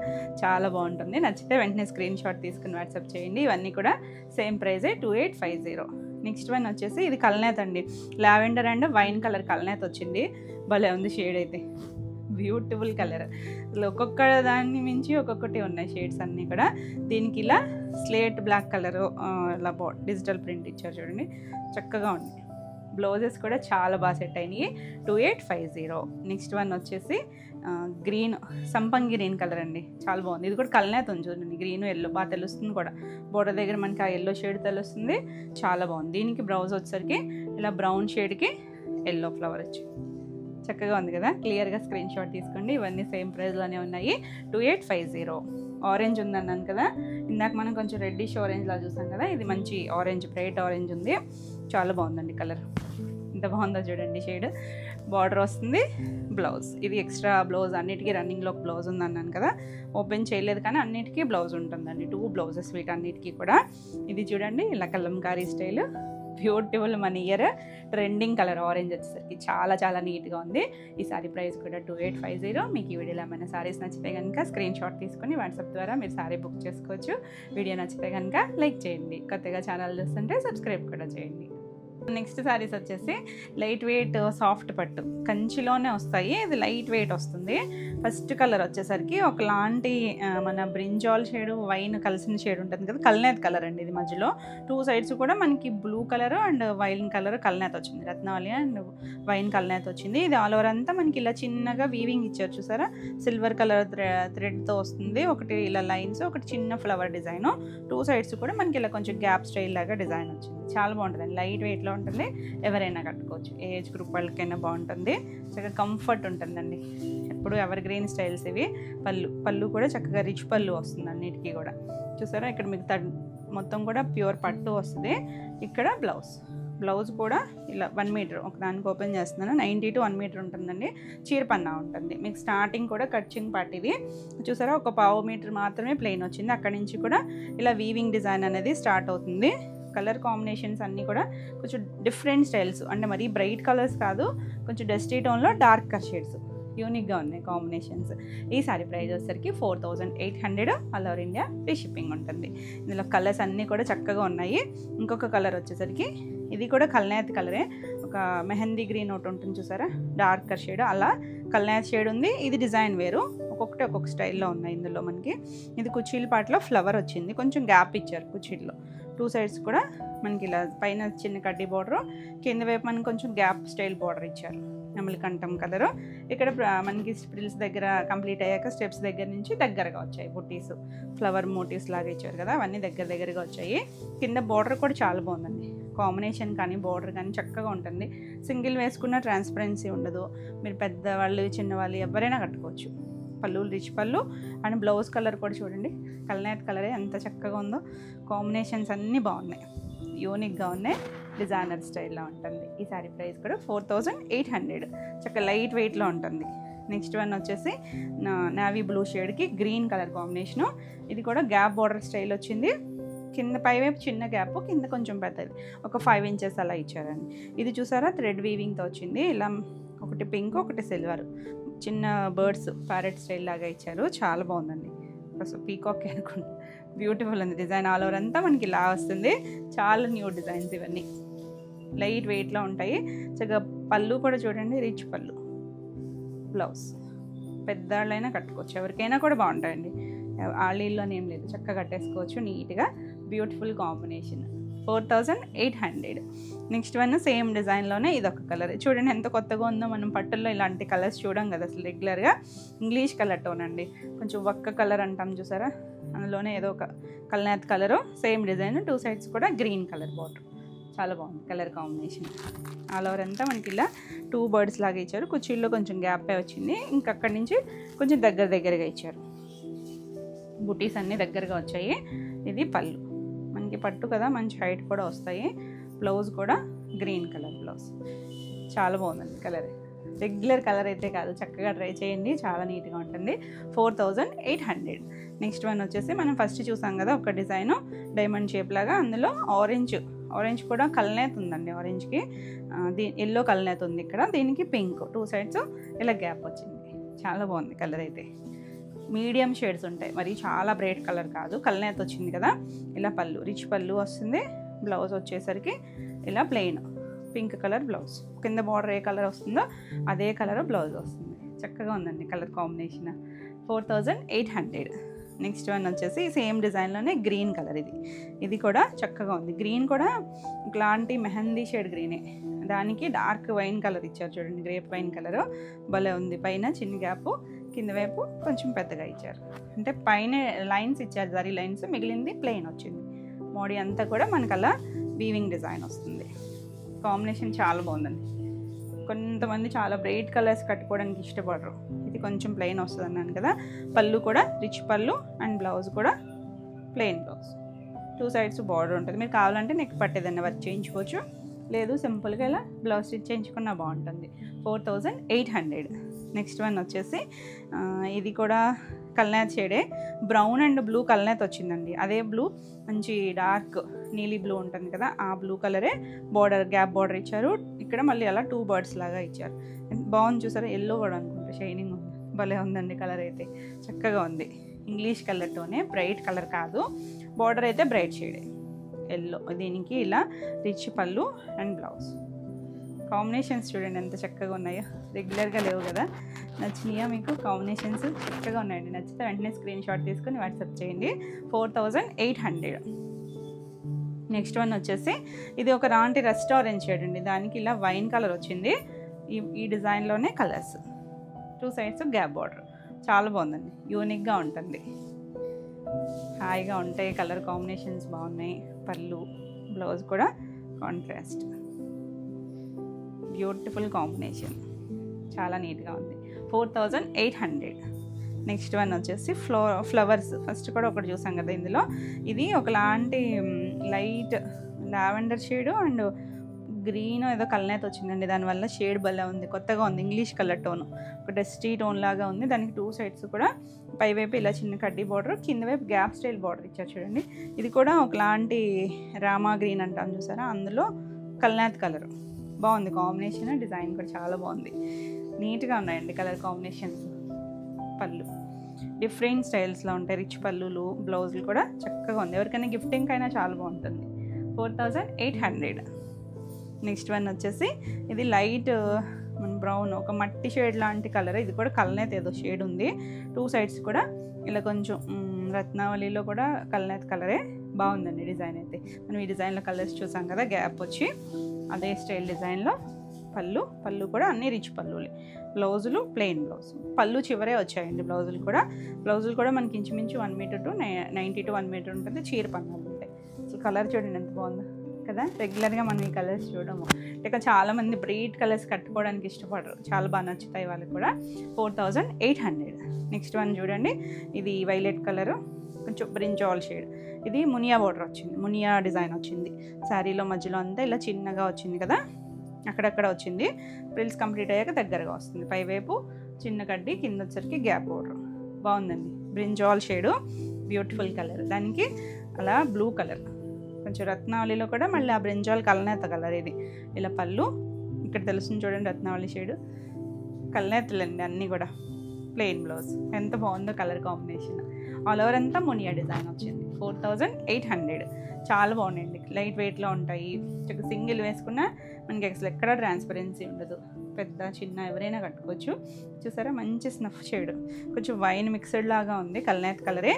చాలా బాగుంటుంది. నచ్చితే వెంటనే స్క్రీన్ షాట్ తీసుకుని వాట్సాప్ చేయండి. ఇవన్నీ కూడా సేమ్ ప్రైజే, 2850. నెక్స్ట్ వన్ వచ్చేసి ఇది కల్నేత్ అండి, లావెండర్ అండ్ వైన్ కలర్ కల్నేత్ వచ్చింది, భలే ఉంది షేడ్ అయితే, బ్యూటిఫుల్ కలర్. ఒక్కొక్క దాన్ని మించి ఒక్కొక్కటి ఉన్నాయి షేడ్స్ అన్నీ కూడా. దీనికి ఇలా స్లేట్ బ్లాక్ కలర్ ఇలా డిజిటల్ ప్రింట్ ఇచ్చారు చూడండి, చక్కగా ఉంది. బ్లౌజెస్ కూడా చాలా బాగా సెట్ అయినాయి. 2850. నెక్స్ట్ వన్ వచ్చేసి గ్రీన్, సంపంగి గ్రీన్ కలర్ అండి, చాలా బాగుంది. ఇది కూడా కల్నేత్ ఉంది చూడండి, గ్రీన్ ఎల్లో బాగా తెలుస్తుంది కూడా, బోర్డర్ దగ్గర మనకి ఆ ఎల్లో షేడ్ తెలుస్తుంది, చాలా బాగుంది. దీనికి బ్లౌజ్ వచ్చేసరికి ఇలా బ్రౌన్ షేడ్కి ఎల్లో ఫ్లవర్ వచ్చి చక్కగా ఉంది కదా, క్లియర్గా స్క్రీన్ షాట్ తీసుకోండి. ఇవన్నీ సేమ్ ప్రైస్లోనే ఉన్నాయి. 2850. ఆరెంజ్ ఉందన్నాను కదా, ఇందాక మనం కొంచెం రెడ్డిష్ ఆరెంజ్ లా చూసాం కదా, ఇది మంచి ఆరెంజ్, బ్రైట్ ఆరెంజ్ ఉంది, చాలా బాగుందండి కలర్, ఎంత బాగుందో చూడండి షేడ్. బార్డర్ వస్తుంది, బ్లౌజ్ ఇది ఎక్స్ట్రా బ్లౌజ్, అన్నిటికీ రన్నింగ్లో ఒక బ్లౌజ్ ఉందన్నాను కదా, ఓపెన్ చేయలేదు కానీ అన్నిటికీ బ్లౌజ్ ఉంటుందండి, 2 బ్లౌజెస్ వీటన్నిటికీ కూడా. ఇది చూడండి ఇలా కలంకారీ స్టైల్, బ్యూటిఫుల్ మన ఇయర్ ట్రెండింగ్ కలర్ ఆరెంజ్ వచ్చేసరికి చాలా చాలా నీట్గా ఉంది. ఈ సారీ ప్రైస్ కూడా 2850. మీకు ఈ వీడియోలో ఏమైనా సారీస్ నచ్చితే కనుక స్క్రీన్ షాట్ తీసుకొని వాట్సాప్ ద్వారా మీరు సారీ బుక్ చేసుకోవచ్చు. వీడియో నచ్చితే కనుక లైక్ చేయండి, కొత్తగా ఛానల్ చూస్తుంటే సబ్స్క్రైబ్ కూడా చేయండి. నెక్స్ట్ సారీస్ వచ్చేసి లైట్ వెయిట్ సాఫ్ట్ పట్టు కంచిలోనే వస్తాయి. ఇది లైట్ వెయిట్ వస్తుంది. ఫస్ట్ కలర్ వచ్చేసరికి ఒకలాంటి మన బ్రింజాల్ షేడ్ వైన్ కలిసిన షేడ్ ఉంటుంది కదా, కల్నేత్ కలర్ అండి. ఇది మధ్యలో 2 సైడ్స్ కూడా మనకి blue colour and wine colour కల్నేత్ వచ్చింది, రత్నావళి అండ్ వైన్ కల్నేత్ వచ్చింది. ఇది ఆల్ ఓవర్ అంతా మనకి ఇలా చిన్నగా వీవింగ్ ఇచ్చారు చూసారా, సిల్వర్ కలర్ థ్రెడ్తో వస్తుంది. ఒకటి ఇలా లైన్స్, ఒకటి చిన్న ఫ్లవర్ డిజైన్. 2 సైడ్స్ కూడా మనకి ఇలా కొంచెం గ్యాప్ స్టైల్ లాగా డిజైన్ వచ్చింది. చాలా బాగుంటుంది, లైట్ వెయిట్లో ఉంటుంది. ఎవరైనా కట్టుకోవచ్చు, ఏజ్ గ్రూప్ వాళ్ళకైనా బాగుంటుంది. చక్కగా కంఫర్ట్ ఉంటుందండి. ఎప్పుడు ఎవర్ గ్రీన్ స్టైల్స్ ఇవి. పళ్ళు కూడా చక్కగా రిచ్ పళ్ళు వస్తుంది అన్నిటికీ కూడా. చూసారా ఇక్కడ మీకు మొత్తం కూడా ప్యూర్ పట్టు వస్తుంది. ఇక్కడ బ్లౌజ్ కూడా ఇలా 1 మీటర్ ఒకదానికి ఓపెన్ చేస్తున్నాను. 90 to 1 మీటర్ ఉంటుందండి. చీరపన్నా ఉంటుంది. మీకు స్టార్టింగ్ కూడా కట్చింగ్ పార్ట్ ఇది చూసారా, ఒక 1/2 మీటర్ మాత్రమే ప్లెయిన్ వచ్చింది. అక్కడి నుంచి కూడా ఇలా వీవింగ్ డిజైన్ అనేది స్టార్ట్ అవుతుంది. కలర్ కాంబినేషన్స్ అన్నీ కూడా కొంచెం డిఫరెంట్ స్టైల్స్, అంటే మరీ బ్రైట్ కలర్స్ కాదు, కొంచెం డస్టీ టోన్లో డార్కర్ షేడ్స్ యూనిక్గా ఉన్నాయి కాంబినేషన్స్. ఈ సారీ ప్రైస్ వచ్చేసరికి 4800. All over India free shipping ఉంటుంది. ఇందులో కలర్స్ అన్నీ కూడా చక్కగా ఉన్నాయి. ఇంకొక కలర్ వచ్చేసరికి ఇది కూడా కల్నేత్ కలరే, ఒక మెహందీ గ్రీన్ ఒకటి ఉంటుంది చూసారా, డార్కర్ షేడ్, అలా కల్నేత్ షేడ్ ఉంది. ఇది డిజైన్ వేరు, ఒక్కొక్కటి ఒక్కొక్క స్టైల్లో ఉన్నాయి ఇందులో మనకి. ఇది కుచీల పాటలో ఫ్లవర్ వచ్చింది, కొంచెం గ్యాప్ ఇచ్చారు కుచీల్లో. 2 సైడ్స్ కూడా మనకి ఇలా పైన చిన్న కడ్డీ బార్డరు, కింద వైపు మనకి కొంచెం గ్యాప్ స్టైల్ బార్డర్ ఇచ్చారు, నెమలికంఠం కలరు. ఇక్కడ మనకి స్ప్రిల్స్ దగ్గర కంప్లీట్ అయ్యాక స్టెప్స్ దగ్గర నుంచి దగ్గరగా వచ్చాయి బుట్టీస్, ఫ్లవర్ మోటివ్స్ లాగా ఇచ్చారు కదా, అవన్నీ దగ్గరగా వచ్చాయి. కింద బార్డర్ కూడా చాలా బాగుందండి, కాంబినేషన్ కానీ బార్డర్ కానీ చక్కగా ఉంటుంది. సింగిల్ వేసుకున్న ట్రాన్స్పరెన్సీ ఉండదు. మీరు పెద్దవాళ్ళు చిన్నవాళ్ళు ఎవరైనా కట్టుకోవచ్చు. పళ్ళు రిచ్ పళ్ళు అండ్ బ్లౌజ్ కలర్ కూడా చూడండి, కల్నేత్ కలరే ఎంత చక్కగా ఉందో. కాంబినేషన్స్ అన్నీ బాగున్నాయి, యూనిక్గా ఉన్నాయి, డిజైనర్ స్టైల్లో ఉంటుంది. ఈ సారీ ప్రైస్ కూడా 4800. చక్కగా లైట్ వెయిట్లో ఉంటుంది. నెక్స్ట్ వన్ వచ్చేసి నావీ బ్లూ షేడ్కి గ్రీన్ కలర్ కాంబినేషను. ఇది కూడా గ్యాప్ బార్డర్ స్టైల్ వచ్చింది. కింద పైవైపు చిన్న గ్యాప్, కింద కొంచెం పెద్దది, ఒక 5 ఇంచెస్ అలా ఇచ్చారండి. ఇది చూసారా థ్రెడ్ వీవింగ్తో వచ్చింది. ఇలా ఒకటి పింక్, ఒకటి సిల్వర్, చిన్న బర్డ్స్ ప్యారెట్ స్టైల్ లాగా ఇచ్చారు. చాలా బాగుందండి, అసలు పీకాక్ అనుకుంటా. బ్యూటిఫుల్ ఉంది డిజైన్. ఆల్ ఓవర్ అంతా మనకి ఇలా వస్తుంది. చాలా న్యూ డిజైన్స్ ఇవన్నీ, లైట్ వెయిట్లో ఉంటాయి. చక్కగా పళ్ళు కూడా చూడండి, రిచ్ పళ్ళు. బ్లౌజ్ పెద్దవాళ్ళైనా కట్టుకోవచ్చు, ఎవరికైనా కూడా బాగుంటాయండి. ఆళ్ళీల్లోనే ఏం లేదు, చక్కగా కట్టేసుకోవచ్చు నీట్గా. Beautiful combination. 4800. Next one same డిజైన్లోనే ఇదొక కలర్ చూడండి, ఎంత కొత్తగా ఉందో. మనం పట్టుల్లో ఇలాంటి కలర్స్ చూడం కదా అసలు రెగ్యులర్గా. ఇంగ్లీష్ కలర్ టోన్ అండి, కొంచెం వక్క కలర్ అంటాం చూసారా, అందులోనే ఏదో ఒక కల్నేత్ కలరు. సేమ్ డిజైన్, 2 సైడ్స్ కూడా గ్రీన్ కలర్ బార్డర్. చాలా బాగుంది కలర్ కాంబినేషన్. ఆల్ ఓవర్ అంతా మనకి ఇలా 2 బర్డ్స్ లాగా ఇచ్చారు. కుర్చీల్లో కొంచెం గ్యాప్ వచ్చింది. ఇంకక్కడి నుంచి కొంచెం దగ్గరగా ఇచ్చారు. బుటీస్ అన్నీ దగ్గరగా వచ్చాయి. ఇది పళ్ళు, మనకి పట్టు కదా, మంచి హైట్ కూడా వస్తాయి. బ్లౌజ్ కూడా గ్రీన్ కలర్ బ్లౌజ్. చాలా బాగుందండి కలర్, రెగ్యులర్ కలర్ అయితే కాదు, చక్కగా ట్రై చేయండి, చాలా నీట్గా ఉంటుంది. 4800. నెక్స్ట్ వన్ వచ్చేసి మనం ఫస్ట్ చూసాం కదా ఒక డిజైను డైమండ్ షేప్ లాగా, అందులో ఆరెంజ్ కూడా కల్నేత్ ఉందండి. ఆరెంజ్కి ఎల్లో కల్నేత్ ఉంది ఇక్కడ, దీనికి పింక్. 2 సైడ్స్ ఇలా గ్యాప్ వచ్చింది. చాలా బాగుంది కలర్ అయితే. మీడియం షేడ్స్ ఉంటాయి, మరి చాలా బ్రైట్ కలర్ కాదు. కల్నేత్ వచ్చింది కదా, ఇలా పళ్ళు రిచ్ పళ్ళు వస్తుంది. బ్లౌజ్ వచ్చేసరికి ఇలా ప్లెయిన్ పింక్ కలర్ బ్లౌజ్. కింద బార్డర్ ఏ కలర్ వస్తుందో అదే కలర్ బ్లౌజ్ వస్తుంది. చక్కగా ఉందండి కలర్ కాంబినేషన్. 4800. నెక్స్ట్ వన్ వచ్చేసి సేమ్ డిజైన్లోనే గ్రీన్ కలర్. ఇది కూడా చక్కగా ఉంది. గ్రీన్ కూడా ఇట్లాంటి మెహందీ షేడ్ గ్రీనే, దానికి డార్క్ వైన్ కలర్ ఇచ్చారు చూడండి, గ్రేప్ వైన్ కలరు. భలే ఉంది. పైన చిన్న గ్యాప్, కింద వైపు కొంచెం పెద్దగా ఇచ్చారు. అంటే పైన లైన్స్ ఇచ్చారు, జరీ లైన్స్, మిగిలింది ప్లెయిన్ వచ్చింది. మోడీ అంతా కూడా మనకు అలా వీవింగ్ డిజైన్ వస్తుంది. కాంబినేషన్ చాలా బాగుందండి. కొంతమంది చాలా బ్రైట్ కలర్స్ కట్టుకోవడానికి ఇష్టపడరు, ఇది కొంచెం ప్లెయిన్ వస్తుంది అన్నాను కదా. పళ్ళు కూడా రిచ్ పళ్ళు అండ్ బ్లౌజ్ కూడా ప్లెయిన్ బ్లౌజ్. 2 సైడ్స్ బార్డర్ ఉంటుంది. మీరు కావాలంటే నెక్ పట్టేదన్నా వర్క్ చేయించుకోవచ్చు, లేదు సింపుల్గా ఇలా బ్లౌజ్ స్టిచ్ చేయించుకున్నా బాగుంటుంది. 4800. నెక్స్ట్ వన్ వచ్చేసి ఇది కూడా కల్నేత్ షేడే, బ్రౌన్ అండ్ బ్లూ కల్నేత్ వచ్చిందండి. అదే బ్లూ మంచి డార్క్ నీలి బ్లూ ఉంటుంది కదా, ఆ బ్లూ కలరే బార్డర్, గ్యాప్ బార్డర్ ఇచ్చారు. ఇక్కడ మళ్ళీ అలా 2 బర్డ్స్ లాగా ఇచ్చారు. బాగుంది చూసారా, ఎల్లో కూడా అనుకుంటా, షైనింగ్ ఉంది, భలే ఉందండి. కలర్ అయితే చక్కగా ఉంది. ఇంగ్లీష్ కలర్తోనే, బ్రైట్ కలర్ కాదు. బార్డర్ అయితే బ్రైట్ షేడే ఎల్లో. దీనికి ఇలా రిచ్ పళ్ళు అండ్ బ్లౌజ్. కాంబినేషన్స్ చూడండి ఎంత చక్కగా ఉన్నాయో, రెగ్యులర్గా లేవు కదా. నచ్చినాయా మీకు? కాంబినేషన్స్ చక్కగా ఉన్నాయండి. నచ్చితే వెంటనే స్క్రీన్ షాట్ తీసుకొని వాట్సాప్ చేయండి. 4800. నెక్స్ట్ వన్ వచ్చేసి ఇది ఒక రాంటి రెస్టారెంట్ షేడ్ అండి. దానికి ఇలా వైన్ కలర్ వచ్చింది. ఈ డిజైన్లోనే కలర్స్, 2 సైడ్స్ గ్యాప్ బార్డర్. చాలా బాగుందండి, యూనిక్గా ఉంటుంది, హాయిగా ఉంటాయి. కలర్ కాంబినేషన్స్ బాగున్నాయి. పళ్ళు, బ్లౌజ్ కూడా కాంట్రాస్ట్, బ్యూటిఫుల్ కాంబినేషన్, చాలా నీట్గా ఉంది. 4800. నెక్స్ట్ వన్ వచ్చేసి ఫ్లవర్స్. ఫస్ట్ కూడా ఒకటి చూసాం కదా ఇందులో. ఇది ఒకలాంటి light lavender shade and green ఏదో కల్నేత్ వచ్చిందండి. దానివల్ల షేడ్ భలే ఉంది, కొత్తగా ఉంది. ఇంగ్లీష్ కలర్ టోన్, ఒక డస్టీ టోన్ లాగా ఉంది. దానికి 2 సైడ్స్ కూడా పైవైపు ఇలా చిన్న కడ్డీ బార్డర్, కింద వైపు గ్యాప్ స్టైల్ బార్డర్ ఇచ్చారు చూడండి. ఇది కూడా ఒకలాంటి రామా గ్రీన్ అంటాం చూసారా, అందులో కల్నేత్ కలర్. బాగుంది కాంబినేషన్, డిజైన్ కూడా చాలా బాగుంది. నీట్గా ఉన్నాయండి కలర్ కాంబినేషన్స్. పళ్ళు డిఫరెంట్ స్టైల్స్లో ఉంటాయి, రిచ్ పళ్ళులు, బ్లౌజులు కూడా చక్కగా ఉంది. ఎవరికైనా గిఫ్టింగ్ అయినా చాలా బాగుంటుంది. 4800. నెక్స్ట్ వన్ వచ్చేసి ఇది లైట్ బ్రౌన్, ఒక మట్టి షేడ్ లాంటి కలర్. ఇది కూడా కల్నేత్ ఏదో షేడ్ ఉంది. 2 సైడ్స్ కూడా ఇలా కొంచెం రత్నావళిలో కూడా కల్నేత్ కలరే. బాగుందండి డిజైన్ అయితే. మనం ఈ డిజైన్లో కలర్స్ చూసాం కదా, గ్యాప్ వచ్చి అదే స్టైల్ డిజైన్లో పళ్ళు కూడా అన్ని రిచ్ పళ్ళులే. బ్లౌజులు ప్లెయిన్ బ్లౌజ్, పళ్ళు చివరే వచ్చాయండి. బ్లౌజులు కూడా మనకి ఇంచుమించు 1 మీటర్ టు 90 to 1 మీటర్ ఉంటుంది. చీర పన్నాలు ఉంటాయి. సో కలర్ చూడండి ఎంత బాగుందో కదా. రెగ్యులర్గా మనం ఈ కలర్స్ చూడము, ఇక చాలామంది బ్రైట్ కలర్స్ కట్టుకోవడానికి ఇష్టపడరు. చాలా బాగా నచ్చుతాయి వాళ్ళకి కూడా. 4800. నెక్స్ట్ వన్ చూడండి, ఇది వైలెట్ కలరు, కొంచెం బ్రింజాల్ షేడ్. ఇది మునియా బార్డర్ వచ్చింది, మునియా డిజైన్ వచ్చింది. శారీలో మధ్యలో అంతా ఇలా చిన్నగా వచ్చింది కదా, అక్కడక్కడ వచ్చింది. ఫ్రిల్స్ కంప్లీట్ అయ్యాక దగ్గరగా వస్తుంది. పైవైపు చిన్న కడ్డీ, కింద వచ్చరికి గ్యాప్ బార్డర్. బాగుందండి, బ్రింజాల్ షేడు, బ్యూటిఫుల్ కలర్. దానికి అలా బ్లూ కలర్, కొంచెం రత్నావళిలో కూడా మళ్ళీ ఆ బ్రింజాల్ కల్నేత కలర్. ఇది ఇలా పళ్ళు, ఇక్కడ తెలుస్తుంది చూడండి రత్నావళి షేడు. కల్నేతలండి అన్నీ కూడా. ప్లెయిన్ బ్లౌజ్, ఎంత బాగుందో కలర్ కాంబినేషన్. ఆల్ ఓవర్ అంతా మునియా డిజైన్ వచ్చింది. 4800. చాలా బాగున్నాయండి, లైట్ వెయిట్లో ఉంటాయి. సింగిల్ వేసుకున్నా మనకి అసలు ఎక్కడ ట్రాన్స్పరెన్సీ ఉండదు. పెద్ద చిన్న ఎవరైనా కట్టుకోవచ్చు. చూసారా, మంచి స్నఫ్ షేడ్, కొంచెం వైన్ మిక్స్డ్ లాగా ఉంది. కల్నేత్ కలరే,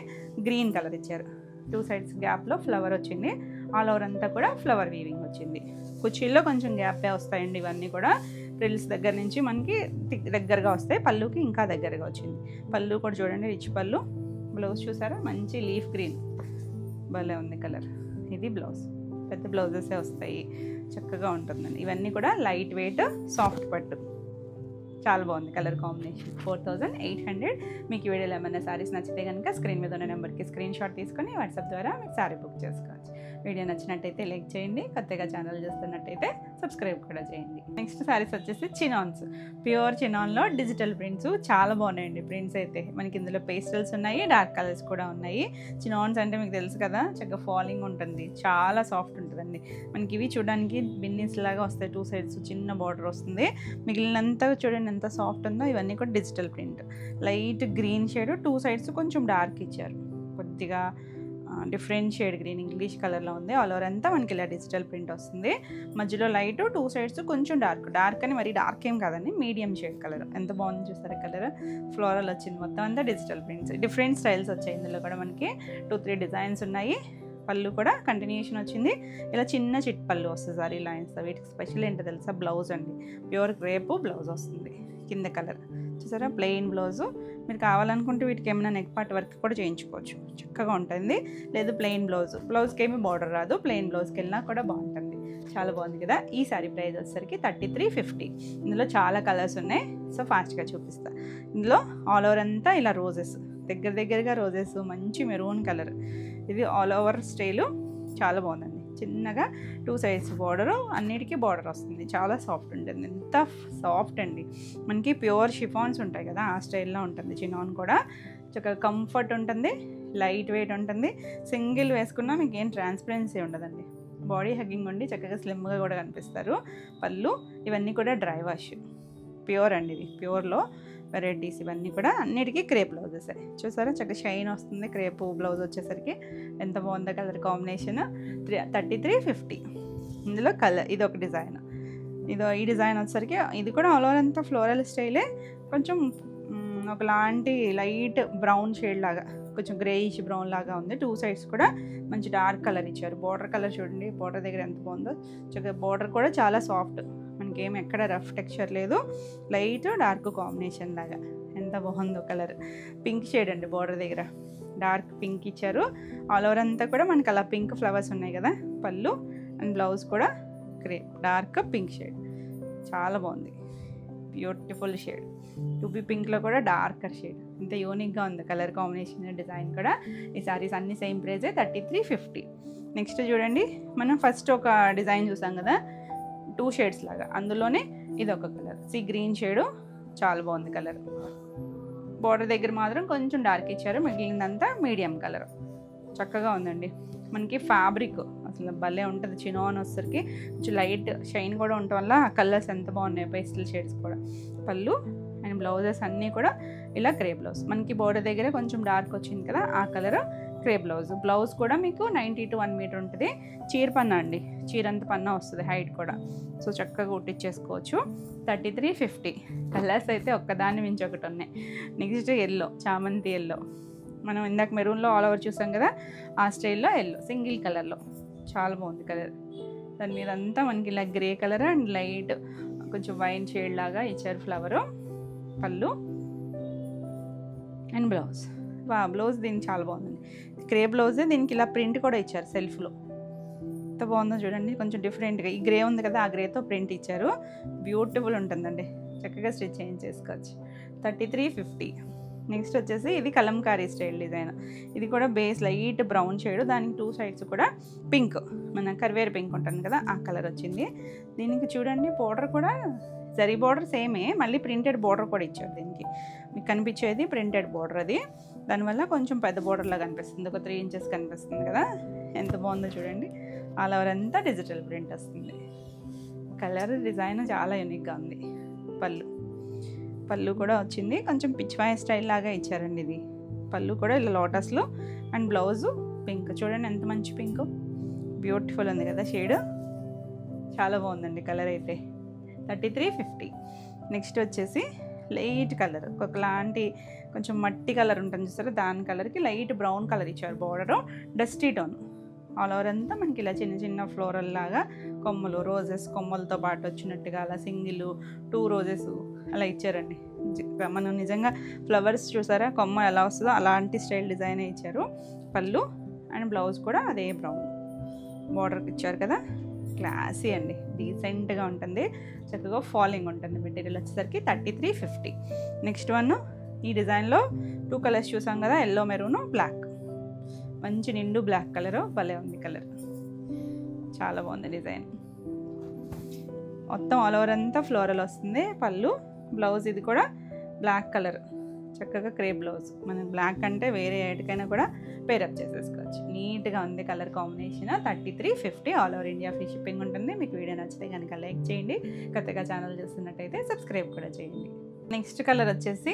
గ్రీన్ కలర్ ఇచ్చారు. 2 సైడ్స్ గ్యాప్లో ఫ్లవర్ వచ్చింది. ఆల్ ఓవర్ అంతా కూడా ఫ్లవర్ వీవింగ్ వచ్చింది. కుర్చీల్లో కొంచెం గ్యాపే వస్తాయండి ఇవన్నీ కూడా. ఫ్రిల్స్ దగ్గర నుంచి మనకి దగ్గరగా వస్తాయి. పళ్ళుకి ఇంకా దగ్గరగా వచ్చింది. పళ్ళు కూడా చూడండి, రిచ్ పళ్ళు. బ్లౌజ్ చూసారా, మంచి లీఫ్ గ్రీన్, భలే ఉంది కలర్. ఇది బ్లౌజ్, పెద్ద బ్లౌజెసే వస్తాయి, చక్కగా ఉంటుందండి. ఇవన్నీ కూడా లైట్ వెయిట్ సాఫ్ట్ పట్టు. చాలా బాగుంది కలర్ కాంబినేషన్. 4800. మీకు ఈ వీడియోలో ఏమైనా శారీస్ నచ్చితే కనుక స్క్రీన్ మీద ఉన్న నెంబర్కి స్క్రీన్ షాట్ తీసుకొని వాట్సాప్ ద్వారా మీకు శారీ బుక్ చేసుకోవచ్చు. వీడియో నచ్చినట్టయితే లైక్ చేయండి, కొత్తగా ఛానల్ చూస్తున్నట్టయితే సబ్స్క్రైబ్ కూడా చేయండి. నెక్స్ట్ శారీస్ వచ్చేసి చినాన్స్, ప్యూర్ చినాన్లో డిజిటల్ ప్రింట్స్. చాలా బాగున్నాయండి ప్రింట్స్ అయితే. మనకి ఇందులో పేస్టల్స్ ఉన్నాయి, డార్క్ కలర్స్ కూడా ఉన్నాయి. చినాన్స్ అంటే మీకు తెలుసు కదా, చక్కగా ఫాలింగ్ ఉంటుంది, చాలా సాఫ్ట్ ఉంటుందండి. మనకి ఇవి చూడడానికి బిన్నీస్ లాగా వస్తాయి. 2 సైడ్స్ చిన్న బార్డర్ వస్తుంది. మిగిలినంతా చూడండి ఎంత సాఫ్ట్ ఉందో. ఇవన్నీ కూడా digital print, light green shade, 2 sides కొంచెం డార్క్ ఇచ్చారు. కొద్దిగా డిఫరెంట్ షేడ్ గ్రీన్, ఇంగ్లీష్ కలర్లో ఉంది. ఆల్ ఓవర్ అంతా మనకి ఇలా డిజిటల్ ప్రింట్ వస్తుంది. మధ్యలో లైట్, 2 సైడ్స్ కొంచెం డార్క్ అని, మరి డార్క్ ఏం కాదండి, మీడియం షేడ్ కలర్. ఎంత బాగుంది చూసారా కలర్. ఫ్లోరల్ వచ్చింది, మొత్తం అంతా డిజిటల్ ప్రింట్స్. డిఫరెంట్ స్టైల్స్ వచ్చాయి ఇందులో కూడా. మనకి 2-3 డిజైన్స్ ఉన్నాయి. పళ్ళు కూడా కంటిన్యూషన్ వచ్చింది. ఇలా చిన్న చిట్ పళ్ళు వస్తుంది సారీ లైన్స్. వీటికి స్పెషల్ ఏంటో తెలుసా, బ్లౌజ్ అండి. ప్యూర్ క్రేప్ బ్లౌజ్ వస్తుంది. కింద కలర్ చూసారా, ప్లెయిన్ బ్లౌజు. మీరు కావాలనుకుంటే వీటికి ఏమైనా నెక్ పార్ట్ వర్క్ కూడా చేయించుకోవచ్చు, చక్కగా ఉంటుంది. లేదు ప్లెయిన్ బ్లౌజ్కి ఏమి బార్డర్ రాదు, ప్లెయిన్ బ్లౌజ్కి వెళ్ళినా కూడా బాగుంటుంది. చాలా బాగుంది కదా. ఈ శారీ ప్రైస్ వచ్చేసరికి 3350. ఇందులో చాలా కలర్స్ ఉన్నాయి, సో ఫాస్ట్గా చూపిస్తా. ఇందులో ఆల్ ఓవర్ అంతా ఇలా రోజెస్, దగ్గరగా రోజెస్, మంచి మెరూన్ కలర్. ఇది ఆల్ ఓవర్ స్టైలు, చాలా బాగుందండి. చిన్నగా 2 సైడ్స్ బార్డరు, అన్నిటికీ బార్డర్ వస్తుంది. చాలా సాఫ్ట్ ఉంటుంది, ఎంత సాఫ్ట్ అండి. మనకి ప్యూర్ షిఫాన్స్ ఉంటాయి కదా, ఆ స్టైల్లో ఉంటుంది చినాన్ కూడా. చక్కగా కంఫర్ట్ ఉంటుంది, లైట్ వెయిట్ ఉంటుంది. సింగిల్ వేసుకున్నా మీకు ఏం ట్రాన్స్పరెన్సీ ఉండదండి. బాడీ హగ్గింగ్ ఉండి చక్కగా స్లిమ్గా కూడా కనిపిస్తారు. పళ్ళు ఇవన్నీ కూడా డ్రై వాష్, ప్యూర్ అండి. ఇది ప్యూర్లో వెరైటీస్ ఇవన్నీ కూడా అన్నిటికీ క్రేప్ బ్లౌజెస్. చూసారా చక్కగా షైన్ వస్తుంది. క్రేప్ బ్లౌజ్ వచ్చేసరికి ఎంత బాగుందో కలర్ కాంబినేషన్. 3350. ఇందులో కలర్ ఇది ఒక డిజైన్. ఈ డిజైన్ వచ్చేసరికి ఇది కూడా ఆల్ ఓవర్ అంతా ఫ్లోరల్ స్టైలే. కొంచెం ఒకలాంటి లైట్ బ్రౌన్ షేడ్ లాగా, కొంచెం గ్రేయిష్ బ్రౌన్ లాగా ఉంది. 2 సైడ్స్ కూడా మంచి డార్క్ కలర్ ఇచ్చారు. బార్డర్ కలర్ చూడండి, బార్డర్ దగ్గర ఎంత బాగుందో. చక్కగా బార్డర్ కూడా చాలా సాఫ్ట్, మనకేం ఎక్కడ రఫ్ టెక్స్చర్ లేదు. లైట్ డార్క్ కాంబినేషన్ లాగా ఎంత బాగుందో కలర్. పింక్ షేడ్ అండి, బార్డర్ దగ్గర డార్క్ పింక్ ఇచ్చారు. ఆల్ ఓవర్ అంతా కూడా మనకి అలా పింక్ ఫ్లవర్స్ ఉన్నాయి కదా. పళ్ళు అండ్ బ్లౌజ్ కూడా క్రేప్ డార్క్ పింక్ షేడ్, చాలా బాగుంది. Beautiful shade. టూబీ పింక్లో కూడా డార్కర్ షేడ్. ఇంత యూనిక్గా ఉంది కలర్ కాంబినేషన్, డిజైన్ కూడా. ఈ సారీస్ అన్ని సేమ్ ప్రైజే, 3350. నెక్స్ట్ చూడండి, మనం ఫస్ట్ ఒక డిజైన్ చూసాం కదా 2 షేడ్స్ లాగా, అందులోనే ఇది ఒక కలర్ సీ గ్రీన్ షేడు. చాలా బాగుంది కలర్. బార్డర్ దగ్గర మాత్రం కొంచెం డార్క్ ఇచ్చారు, మిగిలిందంతా మీడియం కలర్. చక్కగా ఉందండి. మనకి ఫ్యాబ్రిక్ అసలు భలే ఉంటుంది. చినోన్ వచ్చేసరికి కొంచెం లైట్ షైన్ కూడా ఉండటం వల్ల కలర్స్ ఎంత బాగున్నాయి, పేస్టల్ షేడ్స్ కూడా. పళ్ళు అండ్ బ్లౌజెస్ అన్నీ కూడా ఇలా క్రేప్ బ్లౌజ్. మనకి బోర్డర్ దగ్గర కొంచెం డార్క్ వచ్చింది కదా, ఆ కలర్ క్రేప్ బ్లౌజ్. బ్లౌజ్ కూడా మీకు 90 to 1 మీటర్ ఉంటుంది. చీర పన్నా అండి, చీరంత పన్నా వస్తుంది, హైట్ కూడా. సో చక్కగా కుట్టించేసుకోవచ్చు. 3350. కలర్స్ అయితే ఒక్కదాన్ని మించి ఒకటి ఉన్నాయి. నెక్స్ట్ ఎల్లో, చామంతి ఎల్లో. మనం ఇందాక మెరూన్లో ఆల్ ఓవర్ చూసాం కదా, ఆ స్టైల్లో ఎల్లో సింగిల్ కలర్లో చాలా బాగుంది కలర్. దాని మీద అంతా మనకి ఇలా గ్రే కలర్ అండ్ లైట్ కొంచెం వైన్ షేడ్ లాగా ఇచ్చారు ఫ్లవరు. పళ్ళు అండ్ బ్లౌజ్. బ్లౌజ్ దీనికి చాలా బాగుందండి. గ్రే బ్లౌజే, దీనికి ఇలా ప్రింట్ కూడా ఇచ్చారు సెల్ఫ్లో. ఎంత బాగుందో చూడండి, కొంచెం డిఫరెంట్గా. ఈ గ్రే ఉంది కదా, ఆ గ్రేతో ప్రింట్ ఇచ్చారు. బ్యూటిఫుల్ ఉంటుందండి, చక్కగా స్టిచ్ చేయించేసుకోవచ్చు. 3350. నెక్స్ట్ వచ్చేసి ఇది కలంకారీ స్టైల్ డిజైన్. ఇది కూడా బేస్ లైట్ బ్రౌన్ షేడ్, దానికి 2 సైడ్స్ కూడా పింక్, మన కరివేరు పింక్ ఉంటుంది కదా, ఆ కలర్ వచ్చింది. దీనికి చూడండి బోర్డర్ కూడా జరీ బోర్డర్ సేమే, మళ్ళీ ప్రింటెడ్ బోర్డర్ కూడా ఇచ్చారు. దీనికి మీకు కనిపించేది ప్రింటెడ్ బోర్డర్. అది దానివల్ల కొంచెం పెద్ద బోర్డర్లా కనిపిస్తుంది, ఒక 3 ఇంచెస్ కనిపిస్తుంది కదా. ఎంత బాగుందో చూడండి. ఆల్ ఓవర్ అంతా డిజిటల్ ప్రింట్ వస్తుంది. కలర్ డిజైన్ చాలా యూనిక్గా ఉంది. పళ్ళు కూడా వచ్చింది, కొంచెం పిచ్వాయ్ స్టైల్ లాగా ఇచ్చారండి. ఇది పళ్ళు కూడా ఇలా లోటస్లో అండ్ బ్లౌజు పింక్. చూడండి ఎంత మంచి పింక్, బ్యూటిఫుల్ ఉంది కదా షేడ్. చాలా బాగుందండి కలర్ అయితే. 3350. నెక్స్ట్ వచ్చేసి లైట్ కలర్, ఒకలాంటి కొంచెం మట్టి కలర్ ఉంటుంది చూసారా, దాని కలర్కి లైట్ బ్రౌన్ కలర్ ఇచ్చారు. Border dusty tone. All over అంతా మనకి ఇలా చిన్న చిన్న ఫ్లోరల్ లాగా కొమ్మలు, రోజెస్ కొమ్మలతో పాటు వచ్చినట్టుగా అలా సింగిల్ 2 రోజెస్ అలా ఇచ్చారండి. మనం నిజంగా ఫ్లవర్స్ చూసారా, కొమ్మ ఎలా వస్తుందో అలాంటి స్టైల్ డిజైన్ ఇచ్చారు. పళ్ళు అండ్ బ్లౌజ్ కూడా అదే బ్రౌన్ బార్డర్కి ఇచ్చారు కదా. క్లాసీ అండి, డీసెంట్గా ఉంటుంది, చక్కగా ఫాలింగ్ ఉంటుంది. మెటీరియల్ వచ్చేసరికి 3350. నెక్స్ట్ వన్, ఈ డిజైన్లో 2 కలర్స్ చూసాం కదా, ఎల్లో మెరూన్ బ్లాక్. మంచి నిండు బ్లాక్ కలరు, భలే ఉంది కలర్, చాలా బాగుంది డిజైన్. మొత్తం ఆల్ ఓవర్ అంతా ఫ్లోరల్ వస్తుంది. పళ్ళు బ్లౌజ్ ఇది కూడా బ్లాక్ కలర్, చక్కగా క్రేప్ బ్లౌజ్. మనం బ్లాక్ అంటే వేరే ఎటుకైనా కూడా పేరప్ చేసేసుకోవచ్చు. నీట్గా ఉంది colour combination. 3350. All over India free shipping ఉంటుంది. మీకు వీడియో నచ్చితే కనుక లైక్ చేయండి, కొత్తగా ఛానల్ చూస్తున్నట్టయితే సబ్స్క్రైబ్ కూడా చేయండి. నెక్స్ట్ కలర్ వచ్చేసి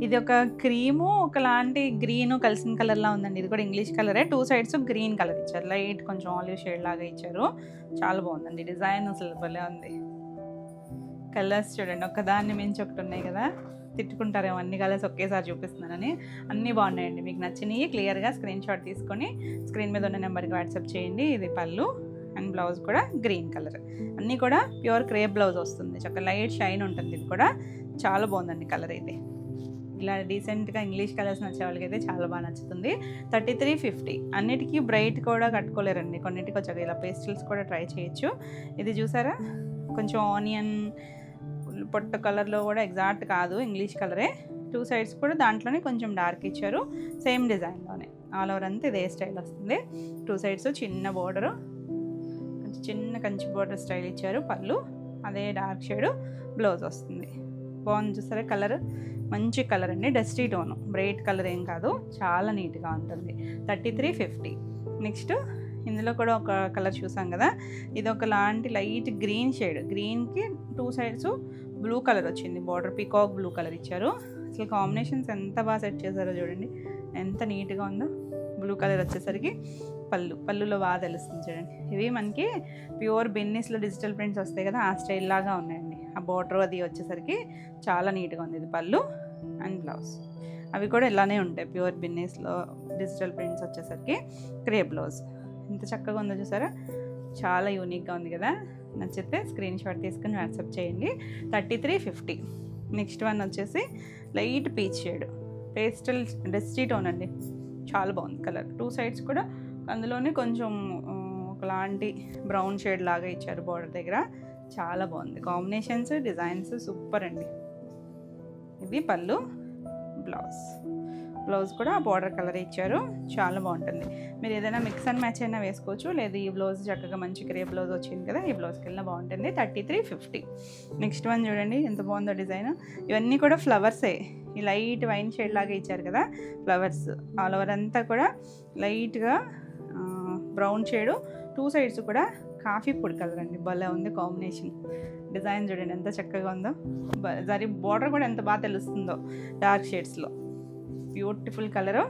ఇది ఒక క్రీము, ఒకలాంటి గ్రీను కలిసిన కలర్లా ఉందండి. ఇది కూడా ఇంగ్లీష్ కలరే. 2 సైడ్స్ గ్రీన్ కలర్ ఇచ్చారు, లైట్ కొంచెం ఆలివ్ షేడ్ లాగా ఇచ్చారు. చాలా బాగుందండి డిజైన్, అసలు భలే ఉంది. కలర్స్ చూడండి, ఒకదాన్ని మించి ఒకటి ఉన్నాయి కదా. తిట్టుకుంటారేమో అన్ని కలర్స్ ఒకేసారి చూపిస్తున్నానని. అన్నీ బాగున్నాయండి. మీకు నచ్చినవి క్లియర్గా స్క్రీన్ షాట్ తీసుకొని స్క్రీన్ మీద ఉన్న నెంబర్కి వాట్సాప్ చేయండి. ఇది పళ్ళు అండ్ బ్లౌజ్ కూడా గ్రీన్ కలర్. అన్నీ కూడా ప్యూర్ క్రేప్ బ్లౌజ్ వస్తుంది, చక్కగా లైట్ షైన్ ఉంటుంది. ఇది కూడా చాలా బాగుందండి కలర్ అయితే. ఇలా డీసెంట్గా ఇంగ్లీష్ కలర్స్ నచ్చే వాళ్ళకి అయితే చాలా బాగా నచ్చుతుంది. 3350. అన్నిటికీ బ్రైట్ కూడా కట్టుకోలేరండి, కొన్నిటికి వచ్చాక ఇలా పేస్టల్స్ కూడా ట్రై చేయొచ్చు. ఇది చూసారా, కొంచెం ఆనియన్ పొట్ట కలర్లో కూడా ఎగ్జాక్ట్ కాదు, ఇంగ్లీష్ కలరే. 2 సైడ్స్ కూడా దాంట్లోనే కొంచెం డార్క్ ఇచ్చారు, సేమ్ డిజైన్లోనే. ఆల్ ఓవర్ అంతా ఇదే స్టైల్ వస్తుంది. 2 సైడ్స్ చిన్న బోర్డరు, కొంచెం చిన్న కంచి బోర్డర్ స్టైల్ ఇచ్చారు. పళ్ళు అదే డార్క్ షేడు, బ్లౌజ్ వస్తుంది. బాగుంది చూసారా కలర్. మంచి కలర్ అండి, డస్టీ టోను, బ్రైట్ కలర్ ఏం కాదు, చాలా నీట్గా ఉంటుంది. 3350. నెక్స్ట్ ఇందులో కూడా ఒక కలర్ చూసాం కదా, ఇది ఒక లాంటి లైట్ గ్రీన్ షేడ్, గ్రీన్కి 2 సైడ్స్ బ్లూ కలర్ వచ్చింది, బార్డర్ పీకాక్ బ్లూ కలర్ ఇచ్చారు. అసలు కాంబినేషన్స్ ఎంత బాగా సెట్ చేశారో చూడండి, ఎంత నీట్గా ఉందో. బ్లూ కలర్ వచ్చేసరికి పళ్ళులో బాగా తెలుస్తుంది చూడండి. ఇవి మనకి ప్యూర్ బెన్నీస్లో డిజిటల్ ప్రింట్స్ వస్తాయి కదా, ఆ స్టైల్ లాగా ఉన్నాయండి. ఆ బార్డర్ అది వచ్చేసరికి చాలా నీట్గా ఉంది. ఇది పళ్ళు అండ్ బ్లౌజ్, అవి కూడా ఇలానే ఉంటాయి. ప్యూర్ బెన్నీస్లో డిజిటల్ ప్రింట్స్ వచ్చేసరికి క్రేప్ బ్లౌజ్. ఎంత చక్కగా ఉందో చూసారా, చాలా యూనిక్గా ఉంది కదా. నచ్చితే స్క్రీన్ షాట్ తీసుకుని వాట్సాప్ చేయండి. 3350. నెక్స్ట్ వన్ వచ్చేసి light peach shade, pastel dusty tone అండి, చాలా బాగుంది కలర్. 2 సైడ్స్ కూడా అందులోనే కొంచెం ఒకలాంటి బ్రౌన్ షేడ్ లాగా ఇచ్చారు బార్డర్ దగ్గర, చాలా బాగుంది. కాంబినేషన్స్, డిజైన్స్ సూపర్ అండి. ఇది పళ్ళు, బ్లౌజ్ కూడా బార్డర్ కలర్ ఇచ్చారు, చాలా బాగుంటుంది. మీరు ఏదైనా మిక్స్ అండ్ మ్యాచ్ అయినా వేసుకోవచ్చు, లేదు ఈ బ్లౌజ్ చక్కగా మంచి క్రేప్ బ్లౌజ్ వచ్చింది కదా, ఈ బ్లౌజ్కి వెళ్ళినా బాగుంటుంది. 3350. నెక్స్ట్ వన్ చూడండి ఎంత బాగుందో డిజైన్. ఇవన్నీ కూడా ఫ్లవర్సే, ఈ లైట్ వైన్ షేడ్ లాగా ఇచ్చారు కదా ఫ్లవర్స్. ఆల్ ఓవర్ అంతా కూడా లైట్గా బ్రౌన్ షేడు, 2 సైడ్స్ కూడా కాఫీ పొడి కలర్ అండి, భలే ఉంది కాంబినేషన్. డిజైన్ చూడండి ఎంత చక్కగా ఉందో, జరీ బార్డర్ కూడా ఎంత బాగా తెలుస్తుందో డార్క్ షేడ్స్లో. Beautiful colour.